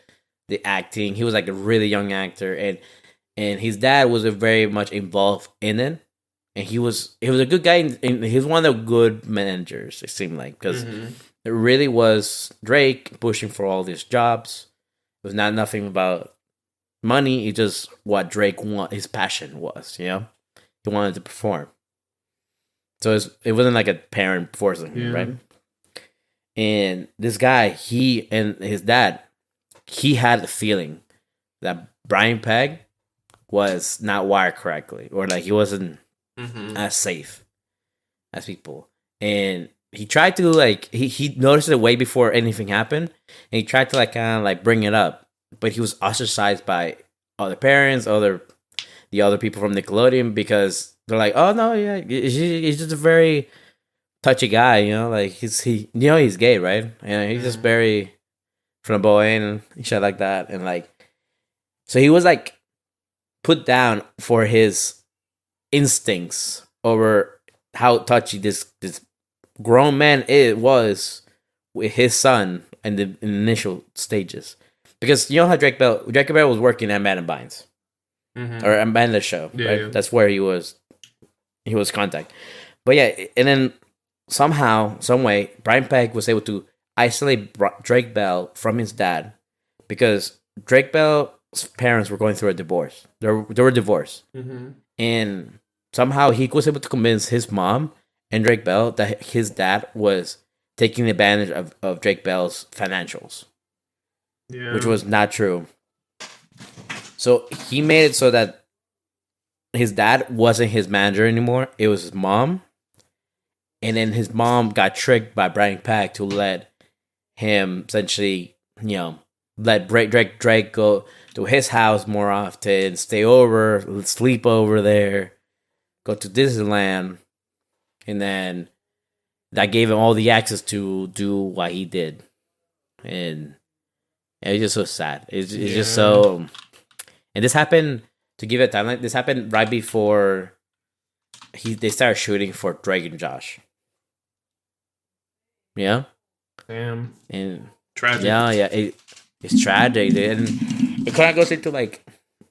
acting. He was like a really young actor, and his dad was very much involved in it, and he was a good guy, and he was one of the good managers, it seemed like, because it really was Drake pushing for all these jobs. It was nothing about money. It's just what Drake his passion was, you know? He wanted to perform. So it wasn't like a parent forcing him, right? And this guy, he and his dad, he had the feeling that Brian Pegg was not wired correctly, or like he wasn't Mm-hmm. as safe as people. And he tried to like he noticed it way before anything happened, and he tried to like kind of like bring it up, but he was ostracized by other parents, the other people from Nickelodeon, because they're like, oh no, yeah, he's just a very touchy guy, you know, like he's gay, right? And he's just very flamboyant and shit like that, and like so he was like put down for his instincts over how touchy this grown man it was with his son in the initial stages, because you know how Drake Bell was working at Madden Bynes or Amanda show, Yeah, right? yeah. That's where he was contact. But yeah, and then somehow, some way, Brian Peck was able to isolate Drake Bell from his dad, because Drake Bell's parents were going through a divorce. They were divorced, and somehow he was able to convince his mom and Drake Bell that his dad was taking advantage of Drake Bell's financials, which was not true. So he made it so that his dad wasn't his manager anymore. It was his mom. And then his mom got tricked by Brian Pack to let him essentially, you know, let Drake go to his house more often, stay over, sleep over there, go to Disneyland. And then that gave him all the access to do what he did. And it's just so sad. It's just so... And this happened, to give it a timeline, this happened right before they started shooting for Drake and Josh. Yeah? Damn. And tragic. Yeah. It's tragic, dude. And it kind of goes into like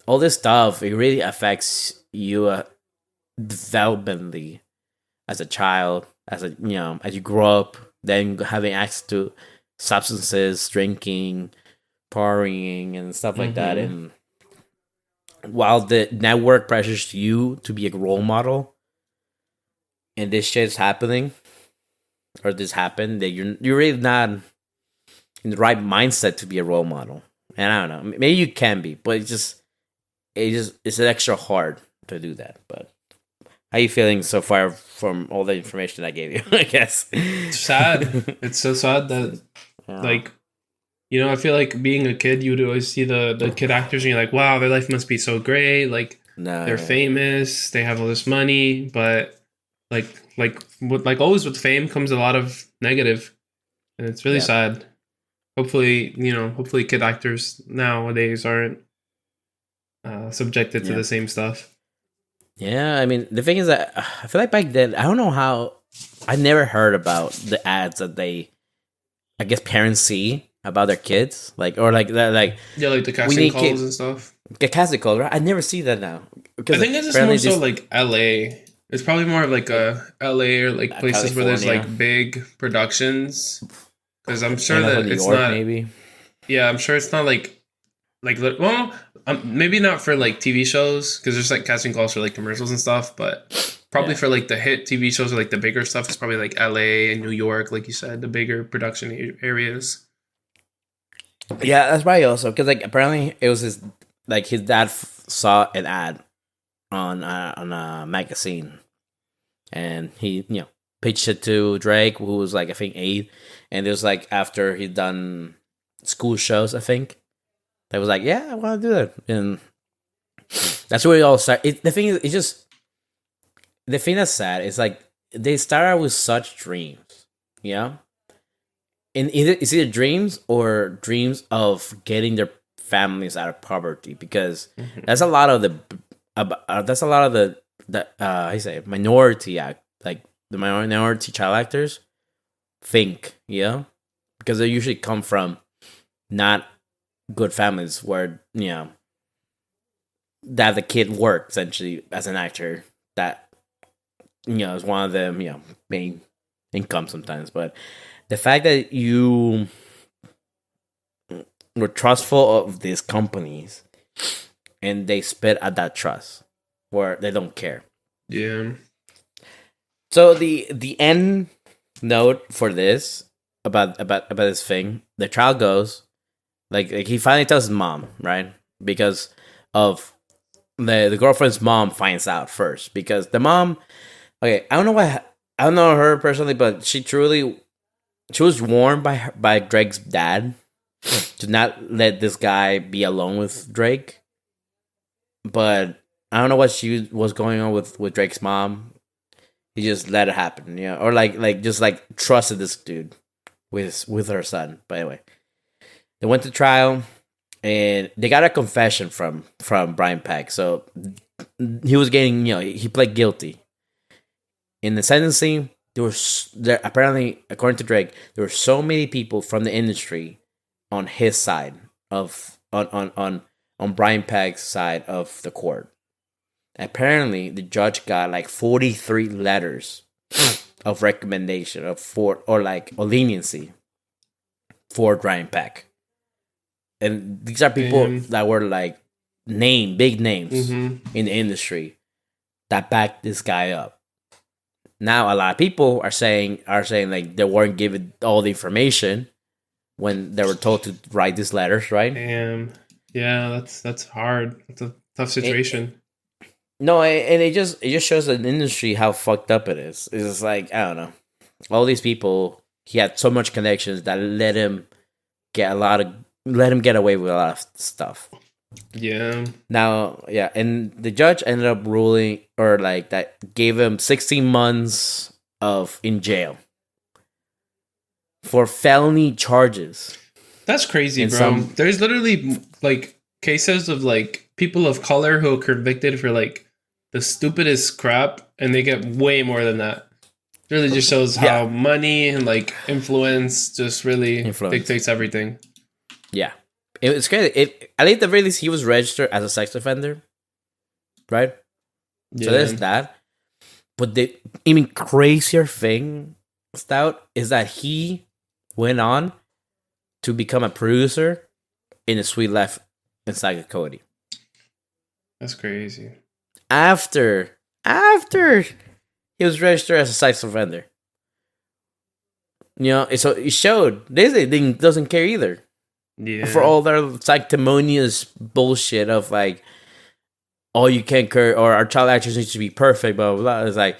all this stuff. It really affects you developmentally as a child, as you grow up, then having access to substances, drinking, partying, and stuff like that. And while the network pressures you to be a role model, and this shit's happening, or this happened, that you're really not in the right mindset to be a role model. And I don't know, maybe you can be, but it's an extra hard to do that. But how are you feeling so far from all the information I gave you? I guess it's sad. It's so sad that like, you know, I feel like being a kid, you would always see the kid actors and you're like, wow, their life must be so great. Like they're famous, they have all this money, but like always with fame comes a lot of negative, and it's really sad. Hopefully kid actors nowadays aren't subjected to the same stuff. Yeah, I mean, the thing is that I feel like back then, I don't know how, I never heard about the ads that I guess parents see about their kids, like the casting calls and stuff. The casting calls, right? I never see that now. I think it's more so like LA. It's probably more of like a LA or like places where there's like big productions. Because I'm sure that it's York, not. Maybe. Yeah, I'm sure it's not like maybe not for like TV shows, because there's like casting calls for like commercials and stuff, but probably for like the hit TV shows or like the bigger stuff, it's probably like LA and New York, like you said, the bigger production areas. Yeah, that's probably also because like apparently it was his dad saw an ad on a magazine, and he pitched it to Drake, who was like I think 8, and it was like after he'd done school shows, I think. They was like, yeah, I want to do that, and that's where it all started. The thing is, it's just the thing that's sad is like they start out with such dreams, and it's either dreams or dreams of getting their families out of poverty, because that's a lot of the how you say minority act, like the minority child actors think, because they usually come from not good families where that the kid works essentially as an actor, that is one of the main income sometimes. But the fact that you were trustful of these companies and they spit at that trust where they don't care. Yeah. So the end note for this about this thing, the trial goes like he finally tells his mom, right? Because of the girlfriend's mom finds out first because the mom. Okay, I don't know why. I don't know her personally, but she was warned by Drake's dad to not let this guy be alone with Drake. But I don't know what she was going on with Drake's mom. He just let it happen, or just trusted this dude with her son. But anyway, they went to trial, and they got a confession from Brian Peck. So he was getting, he pled guilty. In the sentencing, there apparently, according to Drake, there were so many people from the industry on his side of on Brian Peck's side of the court. Apparently, the judge got like 43 letters of recommendation or leniency for Brian Peck. And these are people that were like big names in the industry that backed this guy up. Now a lot of people are saying like they weren't given all the information when they were told to write these letters, right? Yeah, that's hard. It's a tough situation. No, and it just shows the industry how fucked up it is. It's just like, I don't know. All these people, he had so much connections that let him get away with a lot of stuff. Yeah. Now, yeah, and the judge ended up ruling, or like that gave him 16 months in jail for felony charges. That's crazy, bro. There's literally like cases of like people of color who are convicted for like the stupidest crap, and they get way more than that. It really just shows how money and like influence just really dictates everything. Yeah. It's crazy. I think the very least he was registered as a sex offender, right? Yeah. So there's that. But the even crazier thing, Stout, is that he went on to become a producer in A Sweet Life Inside of Cody. That's crazy. After he was registered as a sex offender, so it showed Disney doesn't care either. Yeah. For all their sanctimonious bullshit of like, oh, you can't curse, or our child actors need to be perfect, blah blah blah. It's like,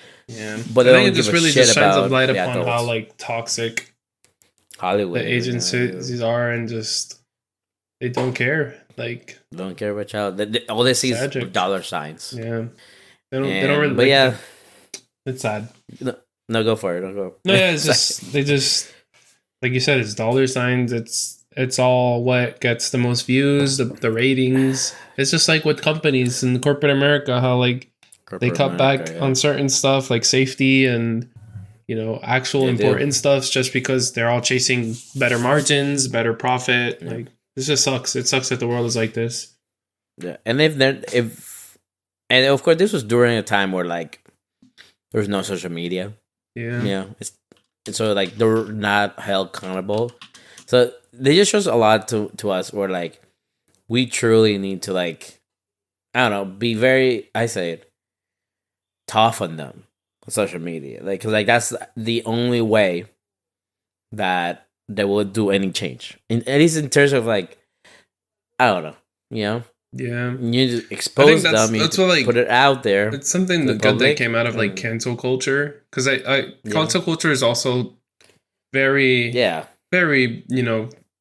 but I think it just really just shines a light upon how like toxic Hollywood the agencies are, and just they don't care. Like, don't care about child. All they see is dollar signs. Yeah, they don't really. But yeah, it's sad. No, go for it. Don't go. No, yeah, it's just they just like you said, it's dollar signs. It's all what gets the most views, the ratings. It's just like with companies in corporate America, how like they cut back on certain stuff like safety and actual important stuff just because they're all chasing better margins, better profit. Yeah. Like, this just sucks. It sucks that the world is like this. Yeah, and and of course this was during a time where like there was no social media. Yeah, and so like they were not held accountable. So they just shows a lot to us where like we truly need to like, I don't know, be very, I say it, tough on them on social media, like, because like that's the only way that they will do any change, at least in terms of like, I don't know, Yeah, you just expose them, you put it out there. It's something good that came out of like cancel culture, because cancel culture is also very very,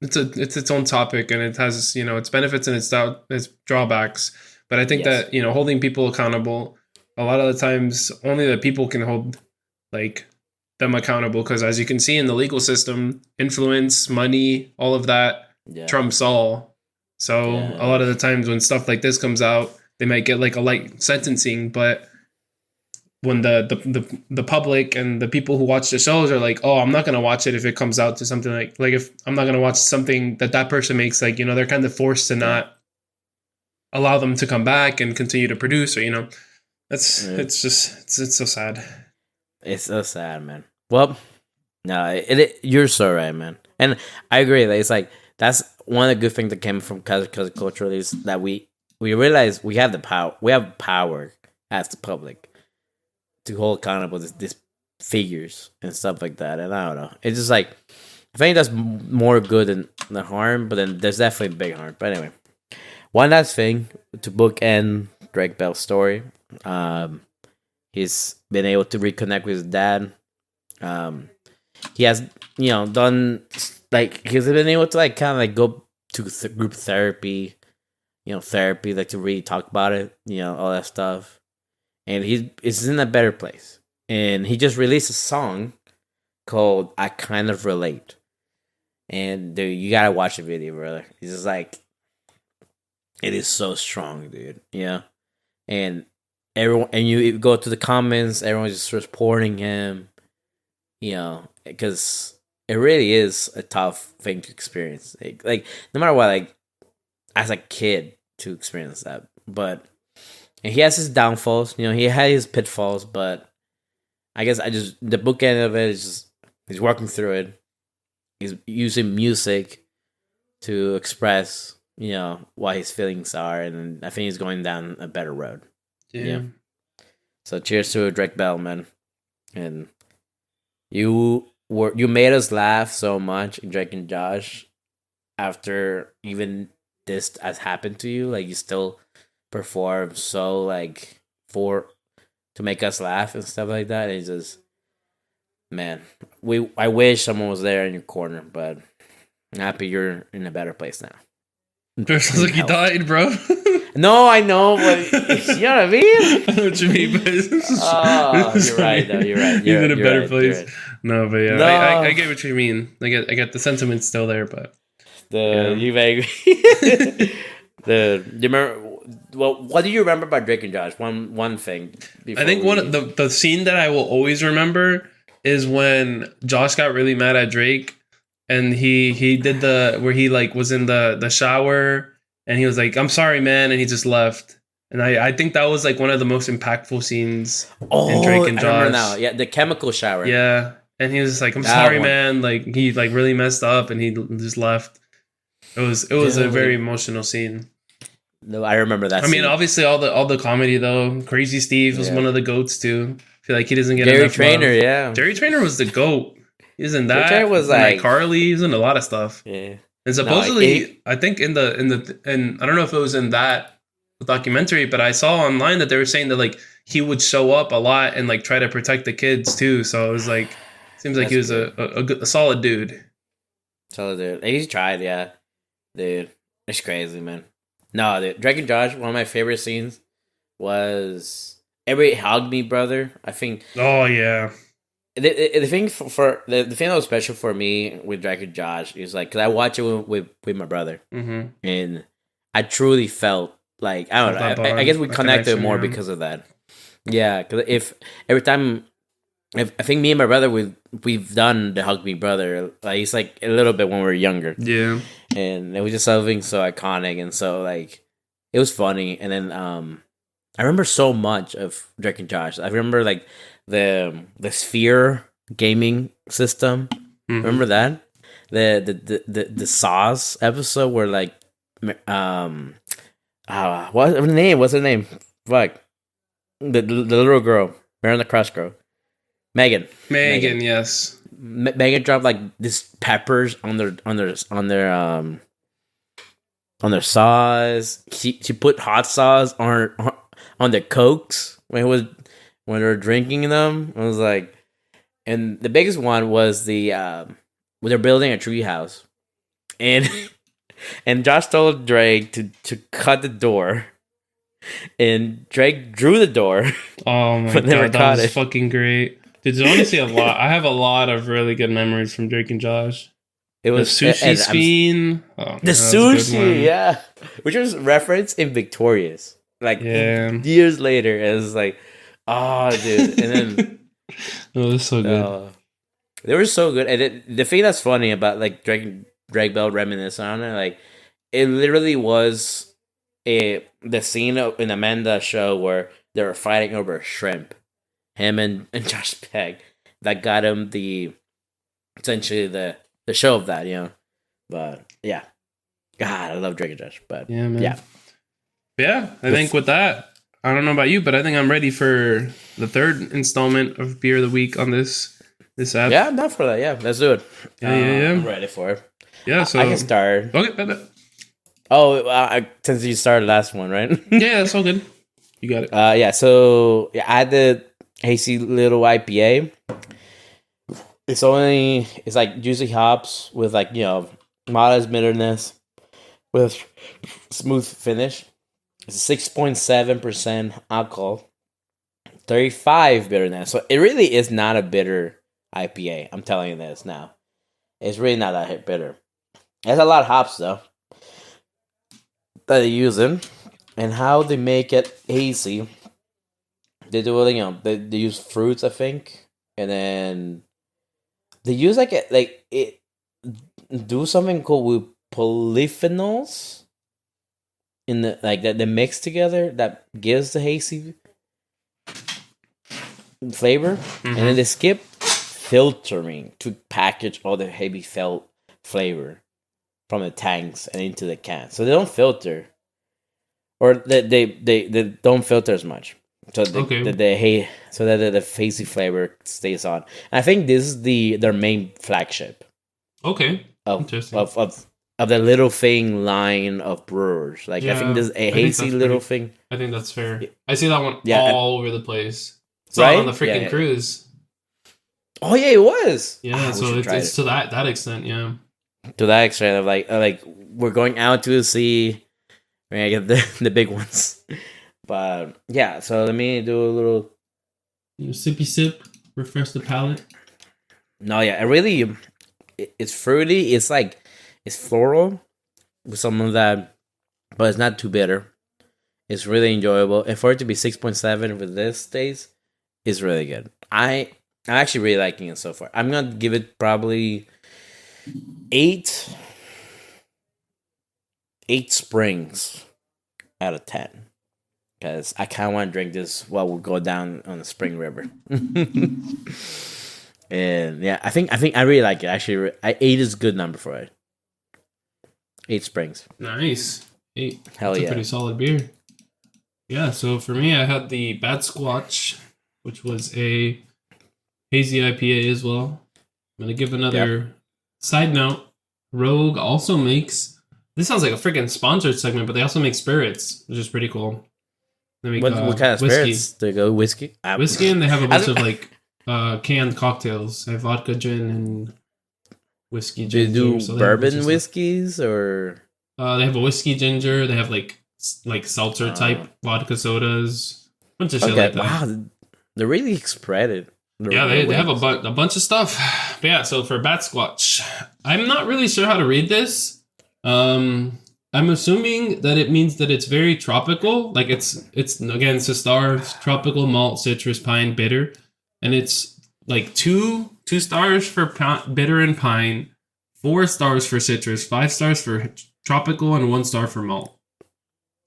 it's its own topic, and it has, its benefits and its drawbacks. But I think that, holding people accountable, a lot of the times only the people can hold like them accountable, because as you can see in the legal system, influence, money, all of that trumps all. So a lot of the times when stuff like this comes out, they might get like a light sentencing, but when the public and the people who watch the shows are like, oh, I'm not going to watch it if it comes out to something like if I'm not going to watch something that person makes, like, they're kind of forced to not allow them to come back and continue to produce, or, it's so sad. It's so sad, man. Well, no, you're so right, man. And I agree that it's like, that's one of the good things that came from culture is that we realize we have the power. We have power as the public to hold accountable these figures and stuff like that. And I don't know. It's just like, I think that's more good than harm, but then there's definitely big harm. But anyway, one last thing to bookend Drake Bell's story. He's been able to reconnect with his dad. He has, done like he's been able to like kind of like go to group therapy, therapy like to really talk about it, all that stuff, and he's in a better place. And he just released a song called "I Kind of Relate," and dude, you gotta watch the video, brother. It's just like it is so strong, dude. Yeah, and everyone, and you go to the comments, everyone's just supporting him, because it really is a tough thing to experience. Like no matter what, like as a kid to experience that. But and he has his downfalls, he had his pitfalls, but I guess the bookend of it is just he's working through it. He's using music to express, what his feelings are, and I think he's going down a better road. Yeah. So cheers to Drake Bell, man. And you made us laugh so much, Drake and Josh, after even this has happened to you. Like you still perform so like to make us laugh and stuff like that. It's just, man, I wish someone was there in your corner, but I'm happy you're in a better place now. It sounds like you died, bro. No, I know, but you know what I mean? I know what you mean, but you're right, though. You're right. He's in a better right, place. Right. No, but yeah, No. I get what you mean. I get the sentiment still there, but you make you remember. Well, what do you remember about Drake and Josh? One thing. I think one of the scene that I will always remember is when Josh got really mad at Drake, and he did where he like was in the shower, and he was like, "I'm sorry, man," and he just left. And I think that was like one of the most impactful scenes in Drake and Josh. I remember now. Yeah, the chemical shower. Yeah, and he was just like, "I'm sorry, man." Like he like really messed up, and he just left. It was a very emotional scene. No, I remember that. I mean, obviously all the comedy though. Crazy Steve was one of the goats too. I feel like he doesn't get Jerry enough Trainer. love. Yeah, Jerry Trainer was the goat. He's in that. Jerry was like Carly. He's in a lot of stuff. Yeah, and supposedly, I think in I don't know if it was in that documentary, but I saw online that they were saying that like he would show up a lot and like try to protect the kids too. So it was like seems like he was a solid dude. Solid dude. He's tried, yeah, dude. It's crazy, man. No, dude. Drake and Josh. One of my favorite scenes was every hug me, brother. I think. Oh yeah. The thing the thing that was special for me with Drake and Josh is like because I watch it with my brother, and I truly felt like I don't know. I guess we connected more because of that. Yeah, because if every time, I think me and my brother we've done the hug me brother. Like it's like a little bit when we were younger. Yeah, and it was just something so iconic and so like it was funny. And then I remember so much of Drake and Josh. I remember like the Sphere gaming system. Remember that the Saws episode where like what's her name? Fuck. The little girl, Marion the Crush girl, Megan, yes. Megan dropped like these peppers on their sauce. She put hot sauce on the Cokes when they were drinking them. I was like, and the biggest one was when they're building a tree house, and Josh told Drake to cut the door. And Drake drew the door. Oh my god, that was fucking great. Dude, honestly a lot. I have a lot of really good memories from Drake and Josh. It was the sushi scene. The sushi, yeah. Which was referenced in Victorious. Like years later. It was like, oh dude. And then it was so good. They were so good. And the thing that's funny about like Drake Bell reminiscing on it, like it literally was the scene in Amanda's show where they were fighting over shrimp, him and Josh Peck, that got him essentially the show of that, But yeah, God, I love Drake and Josh. But yeah, man. Yeah. I think with that, I don't know about you, but I think I'm ready for the third installment of Beer of the Week on this app. Yeah, I'm down for that. Yeah, let's do it. Yeah. I'm ready for it. Yeah, so I can start. Okay, bye. Oh, since you started last one, right? Yeah, that's all good. You got it. Yeah. So yeah, I had the hazy little IPA. It's like juicy hops with like modest bitterness with smooth finish. It's 6.7% alcohol, 35 bitterness. So it really is not a bitter IPA. I'm telling you this now. It's really not that bitter. There's a lot of hops though that they're using, and how they make it hazy. They do they use fruits, I think, and then they use it do something called with polyphenols in the like that they mix together that gives the hazy flavor, and then they skip filtering to package all the heavy flavor from the tanks and into the can. So they don't filter, or they don't filter as much. So so that the hazy flavor stays on. And I think this is their main flagship. Okay. Interesting. Of the little thing line of brewers. Like I think there's a hazy little thing. I think that's fair. I see that one all over the place. It's right? on the freaking cruise. Oh yeah, it was. Yeah, so it's to that extent, yeah. To that extent of like we're going out to the sea. We're gonna get the big ones. But yeah, so let me do a little sippy sip, refresh the palate. No, yeah, it's fruity. It's floral with some of that, but it's not too bitter. It's really enjoyable, and for it to be 6.7 with this taste, is really good. I'm actually really liking it so far. I'm gonna give it probably 8 springs out of 10. Because I kind of want to drink this while we go down on the Spring River. And yeah, I think I really like it. Actually, 8 is a good number for it. 8 springs. Nice. 8. Hell That's yeah. a pretty solid beer. Yeah, so for me, I had the Bad Squatch, which was a hazy IPA as well. I'm going to give another side note. Rogue also makes... This sounds like a freaking sponsored segment, but they also make spirits, which is pretty cool. They make, what kind of whiskey. spirits? They go whiskey? Whiskey, and they have a bunch of canned cocktails. They have vodka gin and whiskey ginger. Do they do bourbon whiskeys or? They have a whiskey ginger. They have like seltzer type vodka sodas. Bunch of shit like that. Wow, they're really spread it. They have a bunch of stuff. But yeah, so for Bat Squatch, I'm not really sure how to read this. I'm assuming that it means that it's very tropical. Like it's again, it's a star, tropical malt, citrus, pine, bitter, and it's like two stars for bitter and pine, 4 stars for citrus, 5 stars for tropical, and 1 star for malt.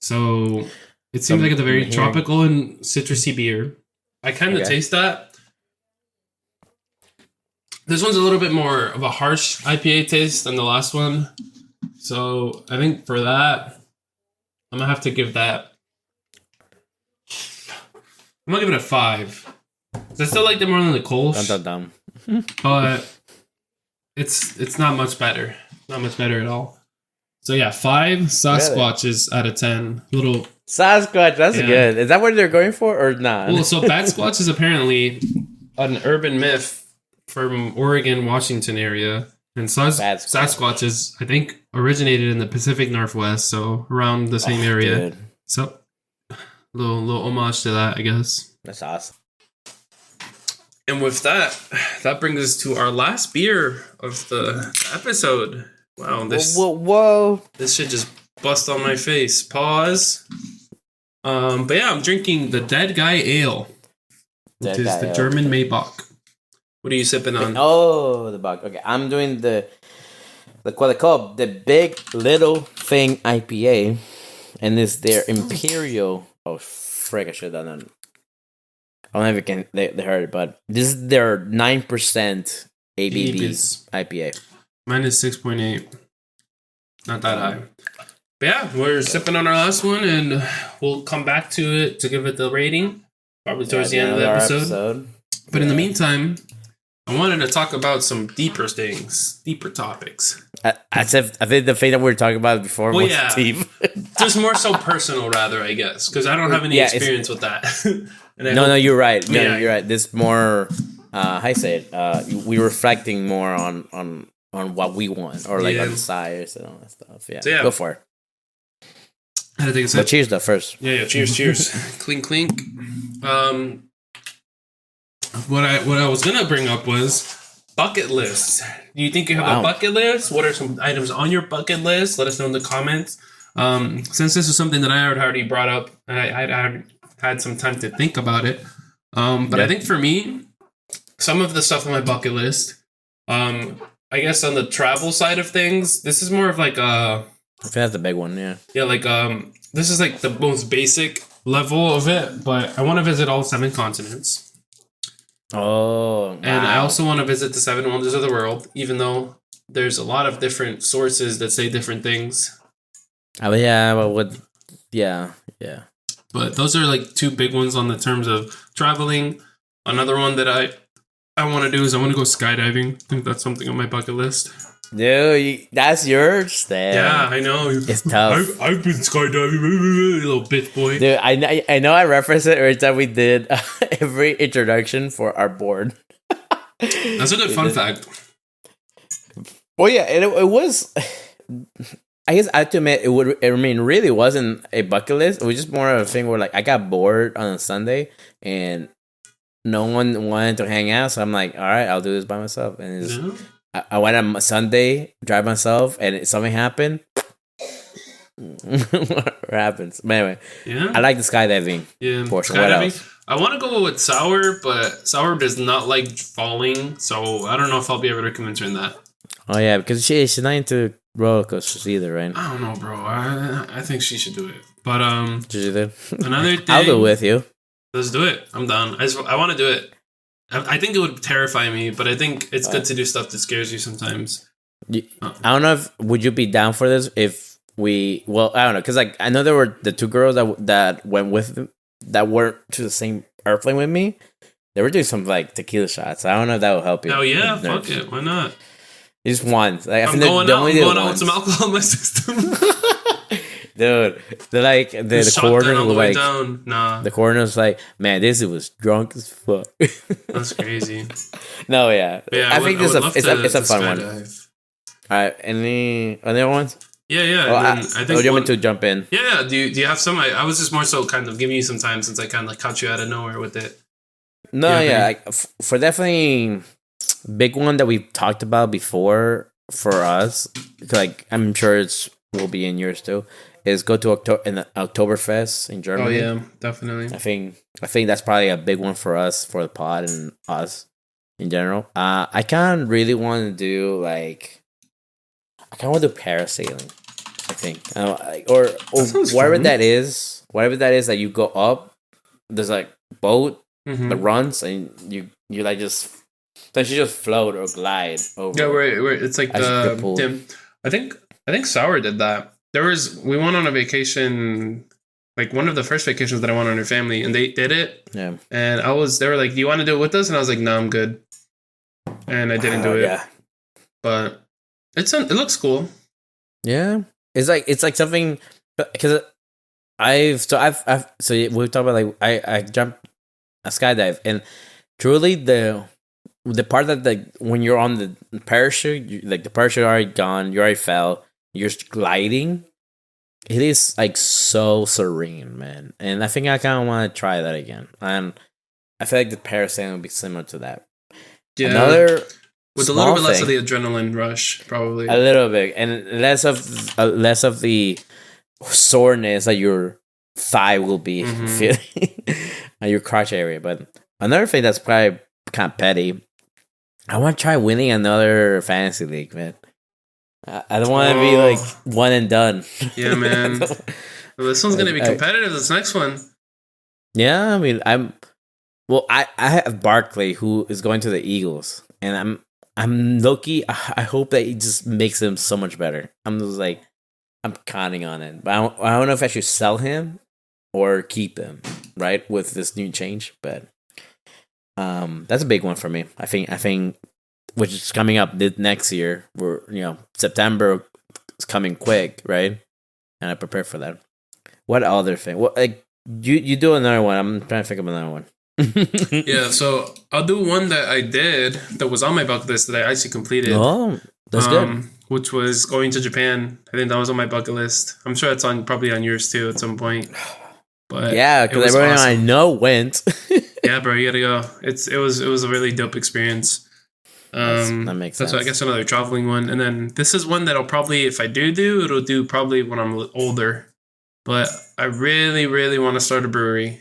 So it seems like it's a very tropical and citrusy beer. I kind of taste that. This one's a little bit more of a harsh IPA taste than the last one. So I think for that, I'm going to have to give that... I'm going to give it a 5. I still like it more than the Kolsch. But it's not much better. Not much better at all. So yeah, 5 Sasquatches out of 10. Little Sasquatch, that's good. Is that what they're going for or not? Well, so Bat Squatch is apparently an urban myth from Oregon, Washington area. And Sasquatch is, I think, originated in the Pacific Northwest, so around the same area. Dude. So, little homage to that, I guess. That's awesome. And with that brings us to our last beer of the episode. Wow, whoa! This shit just bust on my face. Pause. But yeah, I'm drinking the Dead Guy Ale, which is the German Maybach. What are you sipping on? Oh, the Bach. Okay, I'm doing the what they call the Big Little Thing IPA, and it's their Imperial. Oh, frick! I should have done that. I don't know if they heard it, but this is their 9% ABV IPA. Mine is 6.8. Not that high. But yeah, we're sipping on our last one, and we'll come back to it to give it the rating, probably towards the end of the episode. But in the meantime, I wanted to talk about some deeper things, deeper topics. I think the thing that we were talking about before was deep. Just more so personal, rather, I guess, because I don't have any experience with that. No, you're right. No, you're right. This more, how I say it, we reflecting more on what we want, or like on desires and all that stuff. Yeah, so, go for it. I think it's but cheers though first. Yeah, cheers. Clink, clink. What I was gonna bring up was bucket lists. Do you think you have a bucket list? What are some items on your bucket list? Let us know in the comments. Since this is something that I had already brought up, and I had some time to think about it. But I think for me, some of the stuff on my bucket list, I guess on the travel side of things, this is more of like a... I think that's the big one, yeah. Yeah, like, this is like the most basic level of it, but I want to visit all 7 continents. Oh, wow. And I also want to visit the 7 wonders of the world, even though there's a lot of different sources that say different things. Oh, yeah, but yeah. But those are like 2 big ones on the terms of traveling. Another one that I want to do is I want to go skydiving. I think that's something on my bucket list. Dude, that's yours. Damn. Yeah, I know. It's tough. I've been skydiving, little bitch boy. Dude, I know I reference it every time we did every introduction for our board. That's a good fun fact. Well, yeah, it was... I guess I have to admit, really wasn't a bucket list. It was just more of a thing where, like, I got bored on a Sunday and no one wanted to hang out. So I'm like, all right, I'll do this by myself. And I went on Sunday, drive myself, and something happened. What happens? But anyway, I like the skydiving portion. Skydiving. What else? I want to go with Sour, but Sour does not like falling. So I don't know if I'll be able to convince her in that. Oh, yeah, because she's not into roller coasters either, right? I don't know, bro. I think she should do it. But another thing, I'll go with you. Let's do it. I'm done. I want to do it. I think it would terrify me, but I think it's good to do stuff that scares you sometimes. I don't know if would you be down for this if we... Well, I don't know, because like I know there were the 2 girls that went with them, that weren't to the same airplane with me. They were doing some like tequila shots. I don't know if that will help you. Oh yeah, fuck it. Why not? Just one. Like, I'm going out with some alcohol in my system. Dude, they're like the coroner was like down. Nah. The coroner's like, man, this was drunk as fuck. That's crazy. No, yeah. I think this it's a fun one. All right, any other ones? Yeah. Oh, I think you want to jump in? Yeah. Do you have some? I was just more so kind of giving you some time since I kind of like caught you out of nowhere with it. No, yeah. For definitely big one that we've talked about before for us, like I'm sure it will be in yours too, is go to Oktoberfest in Germany. Oh yeah, definitely. I think that's probably a big one for us, for the pod and us in general. I kind of really want to do like, I kind of want to do parasailing. I think, or whatever fun. that is that you go up. There's like boat that runs and you like just. Then she just float or glide over. Yeah, where it's like I think Sour did that. We went on a vacation, like one of the first vacations that I went on her family, and they did it. Yeah. And they were like, "Do you want to do it with us?" And I was like, "No, I'm good." And I didn't do it. Yeah. But it looks cool. Yeah, it's like something because we've talked about like I jumped a skydive, and truly the part that when you're on the parachute, the parachute already gone, you already fell, you're gliding. It is like so serene, man, and I think I kind of want to try that again. And I feel like the parasailing would be similar to that. Yeah, with a little bit less of the adrenaline rush, probably a little bit, and less of the soreness that your thigh will be feeling at your crotch area. But another thing that's probably kind of petty. I want to try winning another fantasy league, man. I don't want to be like one and done. Yeah, man. Well, this one's gonna be competitive. This next one. Yeah, I mean, I have Barkley who is going to the Eagles, and I'm lucky. I hope that he just makes him so much better. I'm just like, I'm counting on it, but I don't know if I should sell him or keep him, right, with this new change, but. That's a big one for me. I think which is coming up this next year. September is coming quick, right? And I prepare for that. What other thing? What like you do another one? I'm trying to think of another one. Yeah, so I'll do one that I did that was on my bucket list that I actually completed. Oh, that's good. Which was going to Japan. I think that was on my bucket list. I'm sure it's probably on yours too at some point. But yeah, because everyone I know went. Yeah, bro, you gotta go. It was a really dope experience. That makes sense. So I guess another traveling one, and then this is one that I'll probably, if I do, it'll do probably when I'm older. But I really, really want to start a brewery,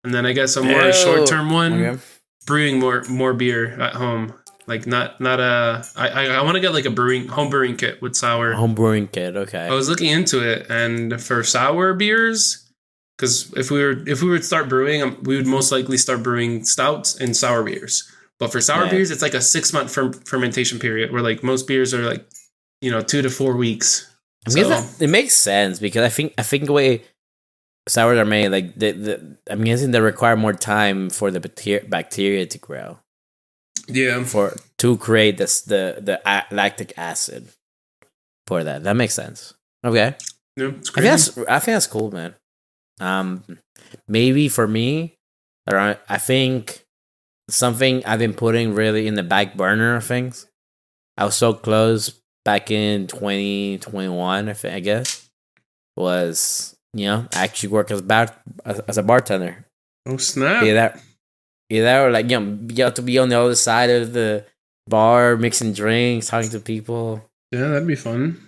and then I guess a more short term one, brewing more beer at home. Like not I want to get like a home brewing kit with sour. Home brewing kit, okay. I was looking into it, and for sour beers, because if we were to start brewing, we would most likely start brewing stouts and sour beers. But for sour beers, it's like a 6-month fermentation period, where like most beers are like 2 to 4 weeks. It makes sense because I think the way sours are made, like I'm guessing they require more time for the bacteria to grow. Yeah. To create the lactic acid for that. That makes sense. Okay. Yeah, it's crazy. I think that's cool, man. Maybe for me, I think something I've been putting really in the back burner of things. I was so close back in 2021, I guess, was actually work as a bartender. Oh snap! Either or like you have to be on the other side of the bar, mixing drinks, talking to people. Yeah, that'd be fun.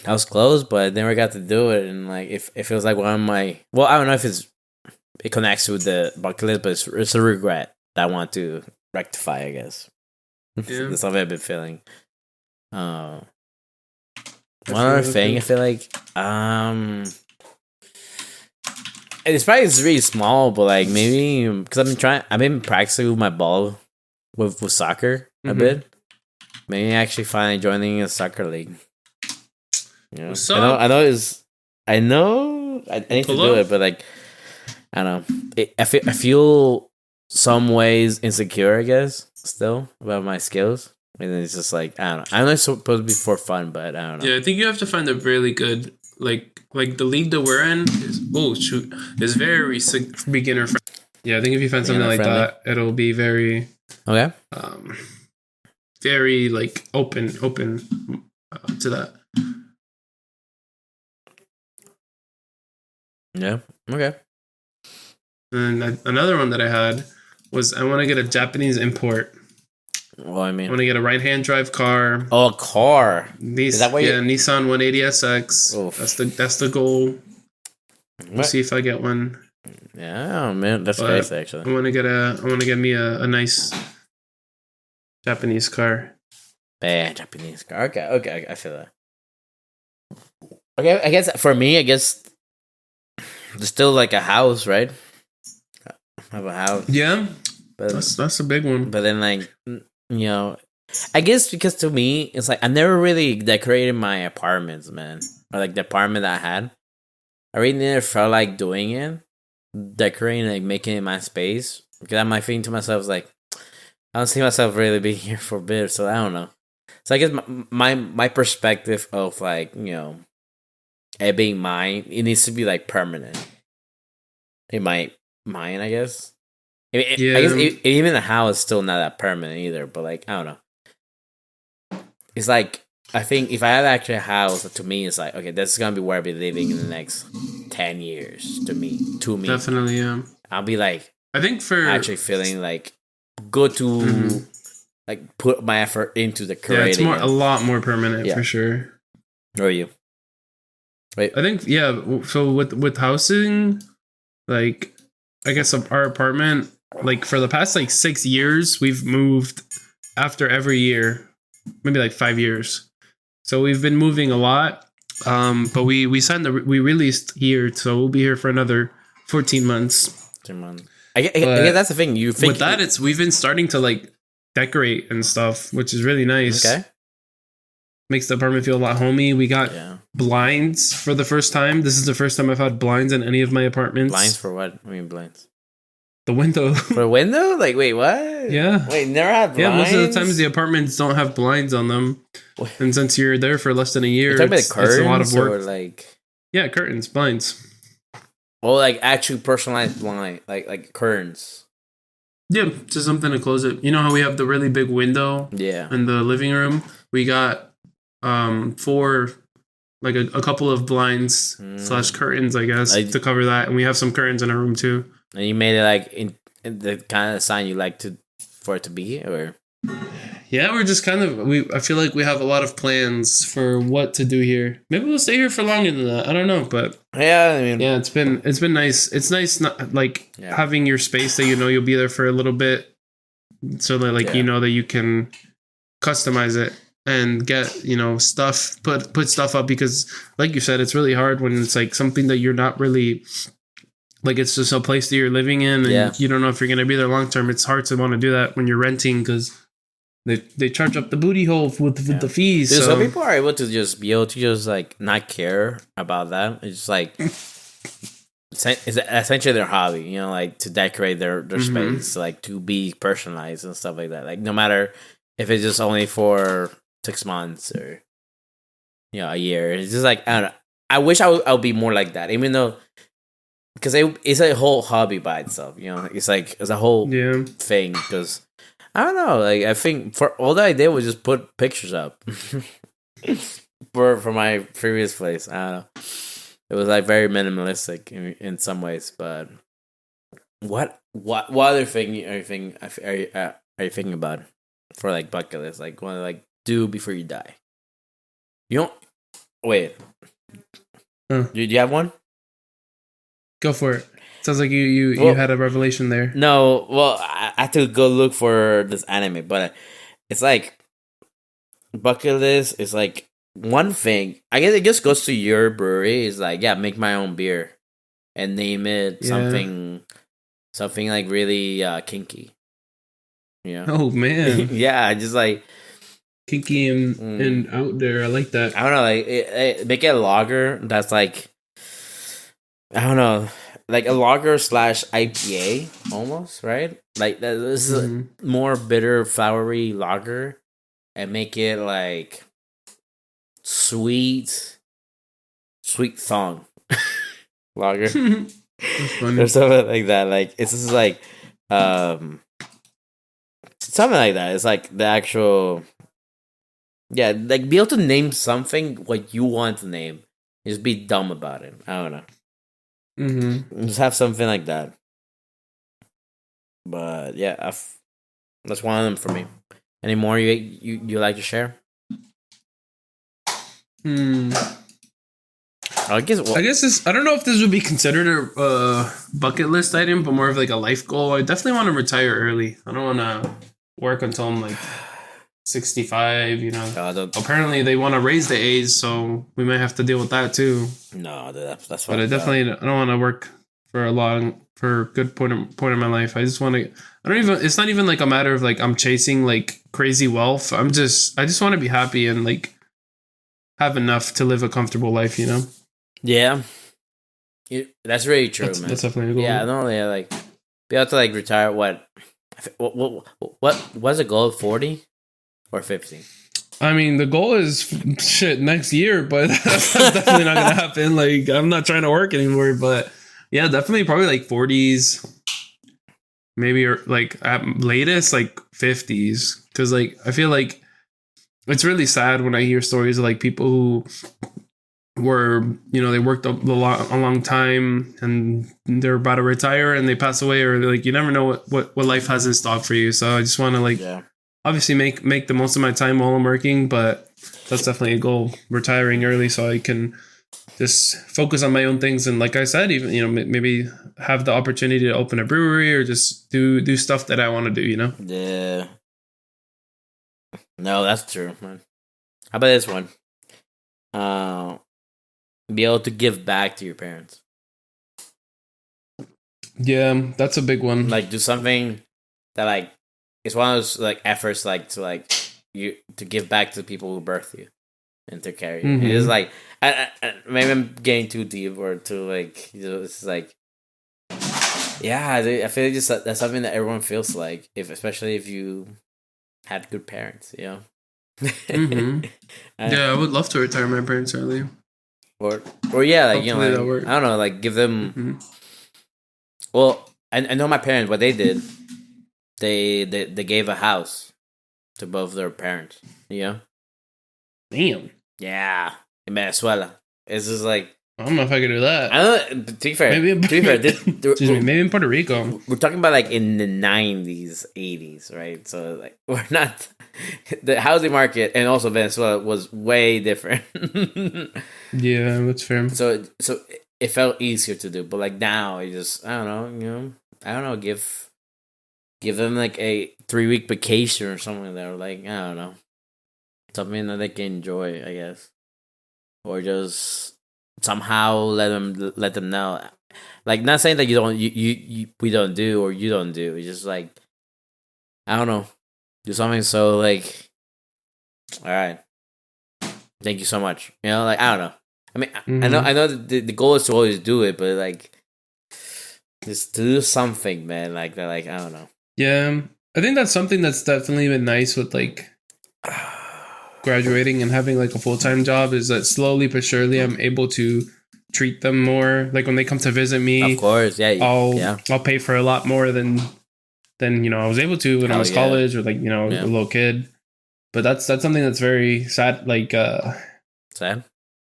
I was close, but I never got to do it, and like it feels like one of my. Well, I don't know if it connects with the bucket list, but it's a regret that I want to rectify, I guess. Yeah. That's something I've been feeling. One other thing, I feel like it's probably really small, but like maybe because I've been practicing with my ball with soccer a bit. Maybe actually finally joining a soccer league. Yeah, what's up? I know I need to do it, but like I don't know. I feel some ways insecure, I guess, still about my skills. And it's just like I don't know. I know it's supposed to be for fun, but I don't know. Yeah, I think you have to find a really good like the league that we're in is very beginner friendly. Yeah, I think if you find something like that, it'll be very okay. Very like open to that. Yeah. Okay. And another one that I had was I want to get a Japanese import. Well, I mean, I want to get a right-hand drive car. Oh, a car. Is that what Nissan 180SX. Oof. That's the goal. We'll see if I get one. Yeah, man, that's crazy. Actually, I want to get me a nice Japanese car. Japanese car. Okay, I feel that. Okay, I guess for me, there's still like a house, right? I have a house. Yeah, but that's a big one. But then, like, I guess because to me, it's like I never really decorated my apartments, man, or like the apartment that I had. I really never felt like doing it, decorating, like making it my space. Because I might think to myself, like, I don't see myself really being here for a bit, so I don't know. So I guess my perspective of like it being mine, it needs to be like permanent in my mind, I guess. I guess even the house is still not that permanent either, but like I don't know. It's like I think if I had actually a house, to me, it's like okay, this is gonna be where I'll be living in the next 10 years. To me, definitely, yeah. I'll be like, I think for actually feeling like good to like put my effort into the creating. Yeah, it's a lot more permanent for sure. Or you? Wait. I think so with housing, like I guess our apartment, like for the past like 6 years, we've moved after every year, maybe like 5 years. So we've been moving a lot. But we released here, so we'll be here for another 14 months. 14 months. I guess that's the thing. You think with that, we've been starting to like decorate and stuff, which is really nice. Okay. Makes the apartment feel a lot homey. We got blinds for the first time. This is the first time I've had blinds in any of my apartments. Blinds for what? I mean blinds. The window. For a window? Like, wait, what? Yeah. Wait, never had blinds? Yeah, most of the times the apartments don't have blinds on them. And since you're there for less than a year, it's a lot of work. Or like... Yeah, curtains, blinds. Oh, like actually personalized blind, like curtains. Yeah, just something to close it. You know how we have the really big window in the living room? We got 4, like a couple of blinds / curtains, I guess, to cover that. And we have some curtains in our room too. And you made it like in the kind of sign you like for it to be, or? Yeah, we're just kind of I feel like we have a lot of plans for what to do here. Maybe we'll stay here for longer than that. I don't know, but yeah, I mean, yeah, it's been nice. It's nice not like having your space that you'll be there for a little bit, so that that you can customize it and get stuff put stuff up, because like you said, it's really hard when it's like something that you're not really like, it's just a place that you're living in and you don't know if you're gonna be there long term. It's hard to want to do that when you're renting, because they charge up the booty hole with the fees. Dude, so people are able to just like not care about that. It's just like it's essentially their hobby, like to decorate their space, like to be personalized and stuff like that. Like no matter if it's just only for 6 months or a year. It's just like I don't know. I wish I would be more like that, even though because it's a whole hobby by itself. It's like it's a whole thing because. I don't know. Like I think for all that I did was just put pictures up for my previous place. I don't know. It was like very minimalistic in some ways, but what other thing are you thinking about for like bucket list? Like want to like do before you die? You don't wait. Do you have one? Go for it. Sounds like you had a revelation there. No, well, I had to go look for this anime, but it's like bucket list is like one thing. I guess it just goes to your brewery. Is like make my own beer and name it something like really kinky. Oh man. Yeah, just like kinky and out there. I like that. I don't know, like make it a lager that's like I don't know. Like a lager / IPA almost, right? Like this is a more bitter, flowery lager, and make it like sweet thong lager or something like that. Like it's just like something like that. It's like the actual like be able to name something what you want to name. Just be dumb about it. I don't know. Just have something like that. But yeah, that's one of them for me. Any more you like to share? I guess this. I don't know if this would be considered a bucket list item, but more of like a life goal. I definitely want to retire early. I don't want to work until I'm like 65. Apparently they want to raise the age, so we might have to deal with that too. No, that's. But I don't want to work for a good point in my life. I just want to. It's not even like a matter of like I'm chasing like crazy wealth. I just want to be happy and like have enough to live a comfortable life. Yeah, that's really true, man. That's definitely a goal. Yeah, not only like be able to like retire. What was the goal? 40 or 50? I mean, the goal is next year, but that's definitely not gonna happen. Like, I'm not trying to work anymore, but yeah, definitely probably like 40s, maybe, or like at latest like 50s, because like I feel like it's really sad when I hear stories of like people who were they worked a long time and they're about to retire and they pass away, or like you never know what life has in stock for you. So I just want to like obviously make the most of my time while I'm working, but that's definitely a goal, retiring early so I can just focus on my own things. And like I said, even maybe have the opportunity to open a brewery or just do stuff that I want to do. Yeah. No, that's true, man. How about this one? Be able to give back to your parents. Yeah, that's a big one. Like do something that like it's one of those like efforts like to give back to the people who birthed you and took care of you. It is like maybe I'm getting too deep or too like it's like Yeah, I feel like just that's something that everyone feels like, especially if you had good parents, you know. Mm-hmm. Uh, Yeah, I would love to retire my parents early. or yeah, like Hopefully that like I works. don't know, like give them. Mm-hmm. Well, I know my parents. What they did, they gave a house to both their parents. You know. Damn. Yeah, in Venezuela. It's just like I don't know if I could do that. I don't. To be fair, Maybe in, excuse me, maybe in Puerto Rico. we're talking about like in the 90s, 80s, right? So like we're not the housing market, and also Venezuela was way different. Yeah, that's fair. So it felt easier to do, but like now it just I don't know, I don't know, give them like a 3-week vacation or something that, or like I don't know, something that they can enjoy, I guess, or just somehow let them know, like not saying that we don't do, or you don't do. It's just like I don't know, do something so like, all right, thank you so much, like I don't know. I mean, Mm-hmm. I know the goal is to always do it, but like just to do something, man, like that, like I don't know. Yeah, I think that's something that's definitely been nice with like graduating and having like a full-time job is that slowly but surely I'm able to treat them more. Like when they come to visit me, Of course, yeah, yeah. I'll pay for a lot more than I was able to when I Hell was yeah, college or like a yeah. little kid. But that's something that's very sad. Like Sad.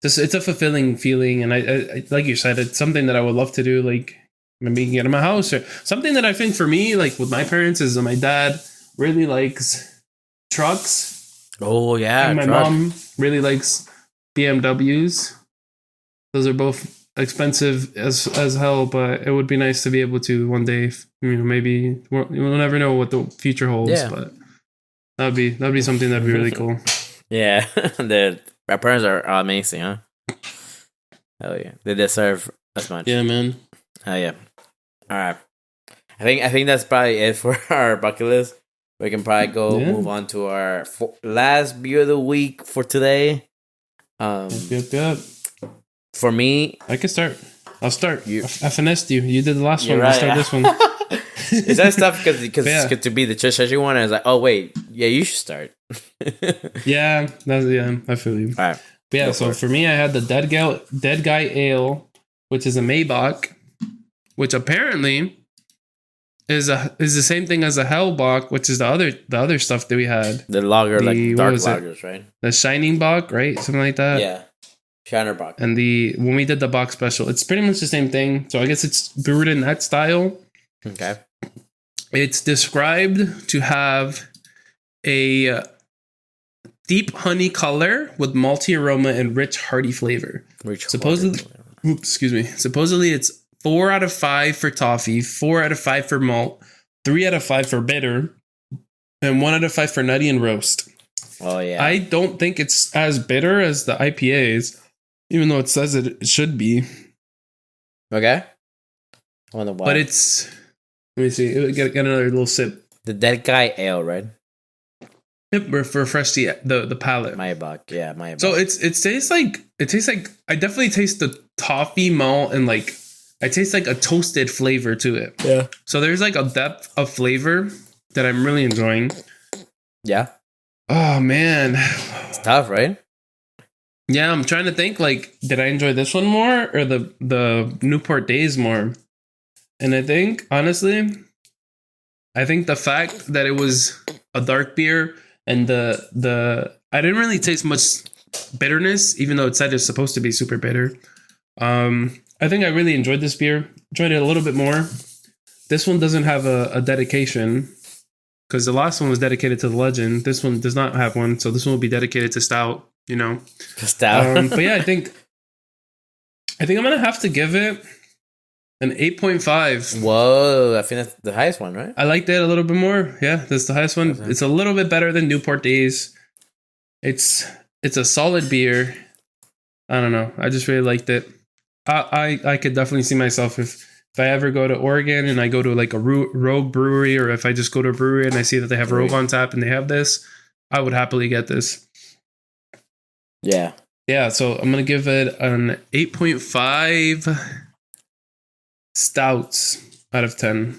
just it's a fulfilling feeling, and I like you said, it's something that I would love to do. Like maybe get in my house or something that I think for me, like with my parents, is that my dad really likes trucks. Oh yeah, And my mom really likes BMWs. Those are both expensive as hell, but it would be nice to be able to one day, maybe we'll never know what the future holds, Yeah. but that'd be something that'd be really cool. Yeah, our parents are amazing, huh? Hell yeah, they deserve as much. Yeah, man. Hell yeah. All right, I think that's probably it for our bucket list. We can probably move on to our last beer of the week for today. Yep. For me, I can start. I'll start. I finessed you. You did the last one. Right, I'll start this one. Is that stuff because to be the treasure one? I was like, oh wait, yeah, you should start. Yeah, I feel you. All right. But yeah, so for me, I had the Dead Guy Ale, which is a Maybach, which apparently is the same thing as a Hellbock, which is the other stuff that we had. The lager, like dark lagers, right? The Shining Bock, right? Something like that. Yeah, Shiner Bock. And when we did the box special, it's pretty much the same thing. So I guess it's brewed in that style. Okay. It's described to have a deep honey color with malty aroma and rich hearty flavor. Supposedly, it's 4 out of 5 for toffee, 4 out of 5 for malt, 3 out of 5 for bitter, and 1 out of 5 for nutty and roast. Oh yeah. I don't think it's as bitter as the IPAs, even though it says it should be. Okay. I wonder why. But it's, let me see. Get another little sip. The Dead Guy Ale, right? Yep, refresh the palate. Maybach, yeah, Maybach. So it tastes like I definitely taste the toffee malt and like I taste like a toasted flavor to it. Yeah. So there's like a depth of flavor that I'm really enjoying. Yeah. Oh man, it's tough, right? Yeah, I'm trying to think. Like, did I enjoy this one more or the Newport Days more? And I think honestly, the fact that it was a dark beer. And I didn't really taste much bitterness, even though it said it's supposed to be super bitter. I think I really enjoyed this beer. Enjoyed it a little bit more. This one doesn't have a dedication because the last one was dedicated to the legend. This one does not have one, so this one will be dedicated to Stout. Stout. But yeah, I think I'm gonna have to give it an 8.5. Whoa, I think that's the highest one, right? I liked it a little bit more. Yeah, that's the highest one. Okay. It's a little bit better than Newport Days. It's a solid beer. I don't know. I just really liked it. I could definitely see myself if I ever go to Oregon and I go to like a Rogue brewery, or if I just go to a brewery and I see that they have Rogue on tap and they have this, I would happily get this. Yeah. Yeah, so I'm going to give it an 8.5. Stouts out of 10.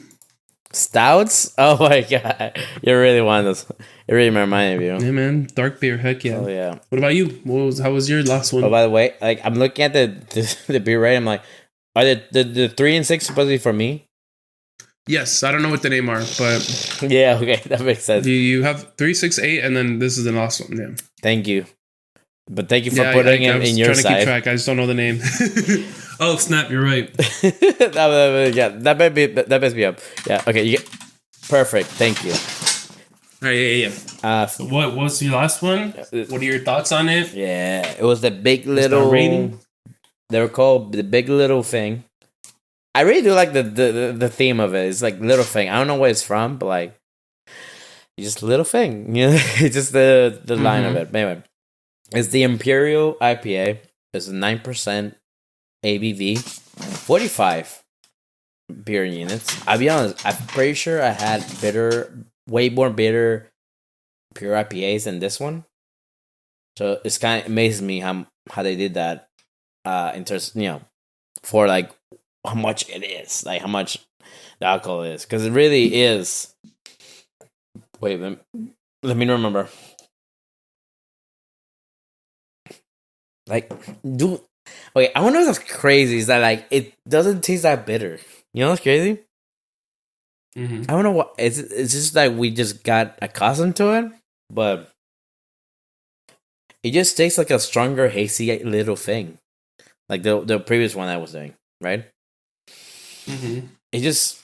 Stouts? Oh my god. You really want this. It really reminded me of you. Yeah, man. Dark beer. Heck yeah. Oh yeah. What about you? How was your last one? Oh, by the way, like I'm looking at the beer rate. I'm like, are the 3 and 6 supposed to be for me? Yes, I don't know what the name are, but Yeah, okay, that makes sense. you have 3, 6, 8, and then this is the last one. Yeah. Thank you, but thank you for putting it in your side. Trying to keep side. track. I just don't know the name. Oh snap! You're right. Yeah, that messed me up. Yeah, okay, you get perfect. Thank you. All right, yeah. What was your last one? What are your thoughts on it? Yeah, it was the big little rating. They were called the big little thing. I really do like the theme of it. It's like little thing. I don't know where it's from, but like it's just a little thing. You know, it's just the line of it. But anyway, it's the Imperial IPA. It's 9% ABV, 45 beer units. I'll be honest. I'm pretty sure I had way more bitter pure IPAs than this one. So it's kind of amazes me how they did that. In terms, for like how much it is, like how much the alcohol is, because it really is. Wait, let me remember. Like, dude, okay, I wonder what's crazy is that like it doesn't taste that bitter. You know what's crazy? I don't know what it's just like we just got accustomed to it, but it just tastes like a stronger hazy little thing, like the previous one I was doing, right? It's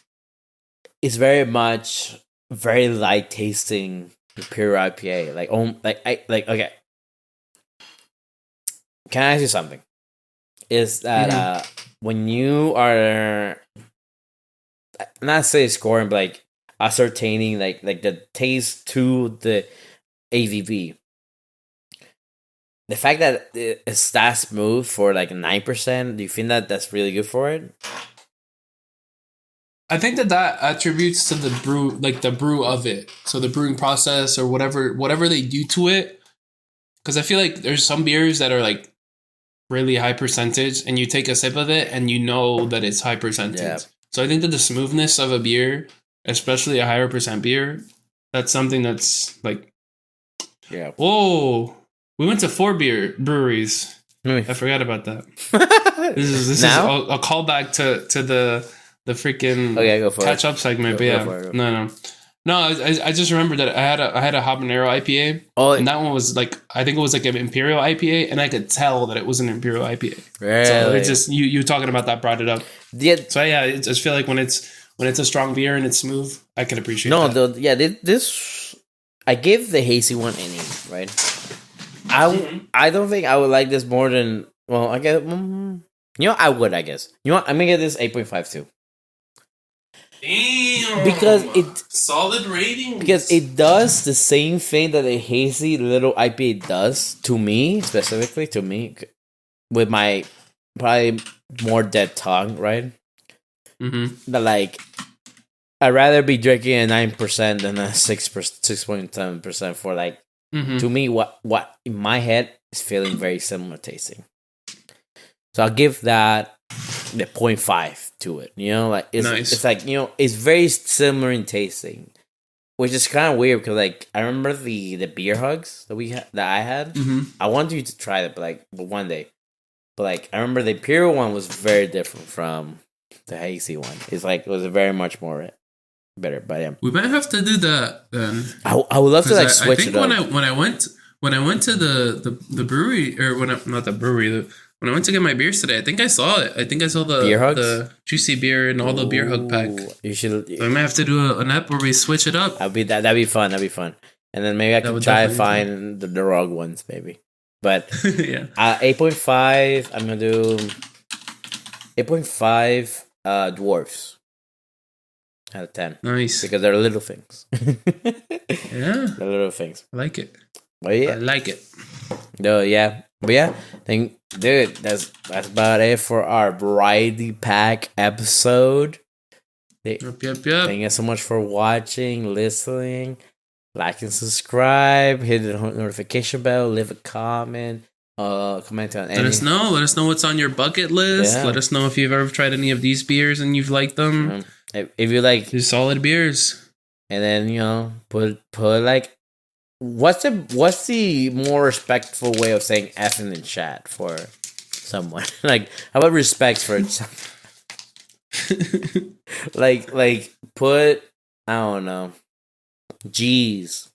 very much very light tasting pure IPA. Okay. Can I ask you something? Is that when you are not say scoring, but like ascertaining like the taste to the ABV, the fact that it's that smooth for like 9%, do you think that that's really good for it? I think that attributes to the brew, like the brew of it. So the brewing process or whatever they do to it. Because I feel like there's some beers that are like really high percentage, and you take a sip of it and you know that it's high percentage. Yeah. So I think that the smoothness of a beer, especially a higher percent beer, that's something that's like, yeah. Whoa, we went to 4 breweries. I forgot about that. This is a callback to the freaking catch up segment. But yeah, no. I just remembered that I had a habanero IPA, and that one was like, I think it was like an Imperial IPA, and I could tell that it was an Imperial IPA. Really? So it just you talking about that brought it up. Yeah. So yeah, I just feel like when it's a strong beer and it's smooth, I can appreciate. This I give the hazy one any right. I don't think I would like this more than I guess I would, I guess. I'm gonna give this 8.5 too. Damn. Because it solid rating. Because it does the same thing that a hazy little IPA does to me, specifically to me, with my probably more dead tongue, right? But like, I'd rather be drinking a 9% than a 6.7% for like. To me, what in my head is feeling very similar tasting. So I'll give that the 0.5 to it. Like it's nice. It's like it's very similar in tasting, which is kind of weird because like I remember the beer hugs that I had. I wanted you to try it, but one day. But like I remember the Imperial one was very different from the hazy one. It's like it was very much more better, but yeah, we might have to do that then. I would love to like switch it up. I think when I went to the brewery, or not the brewery, when I went to get my beers today, I think I saw it. I think I saw the juicy beer and all the beer hug pack. You should. So I might have to do an app where we switch it up. That'd be fun. And then maybe I can try to find the rogue ones, maybe. But yeah, 8.5. I'm gonna do 8.5 dwarfs out of 10. Nice, because they're little things. Yeah, they're little things. I like it. But yeah, I like it. No, yeah, but yeah, dude, that's about it for our variety pack episode. Yep. Thank you so much for watching, listening, like and subscribe, hit the notification bell, leave a comment. comment on Let us know. Let us know what's on your bucket list. Yeah. Let us know if you've ever tried any of these beers and you've liked them. If you like, These solid beers. and then put like, what's the more respectful way of saying F in the chat for someone? Like, how about respect for it? like put, I don't know, G's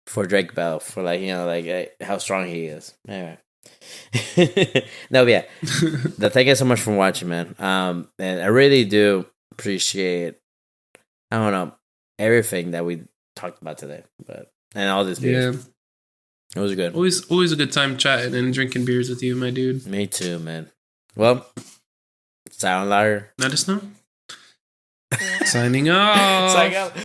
for Drake Bell for how strong he is. Anyway. No, yeah. Thank you so much for watching, man. And I really do appreciate, I don't know, everything that we talked about today, and all this beers. It was good. Always a good time chatting and drinking beers with you, my dude. Me too, man. Well, Stout and Lager. Let us know. Signing off. Signing off.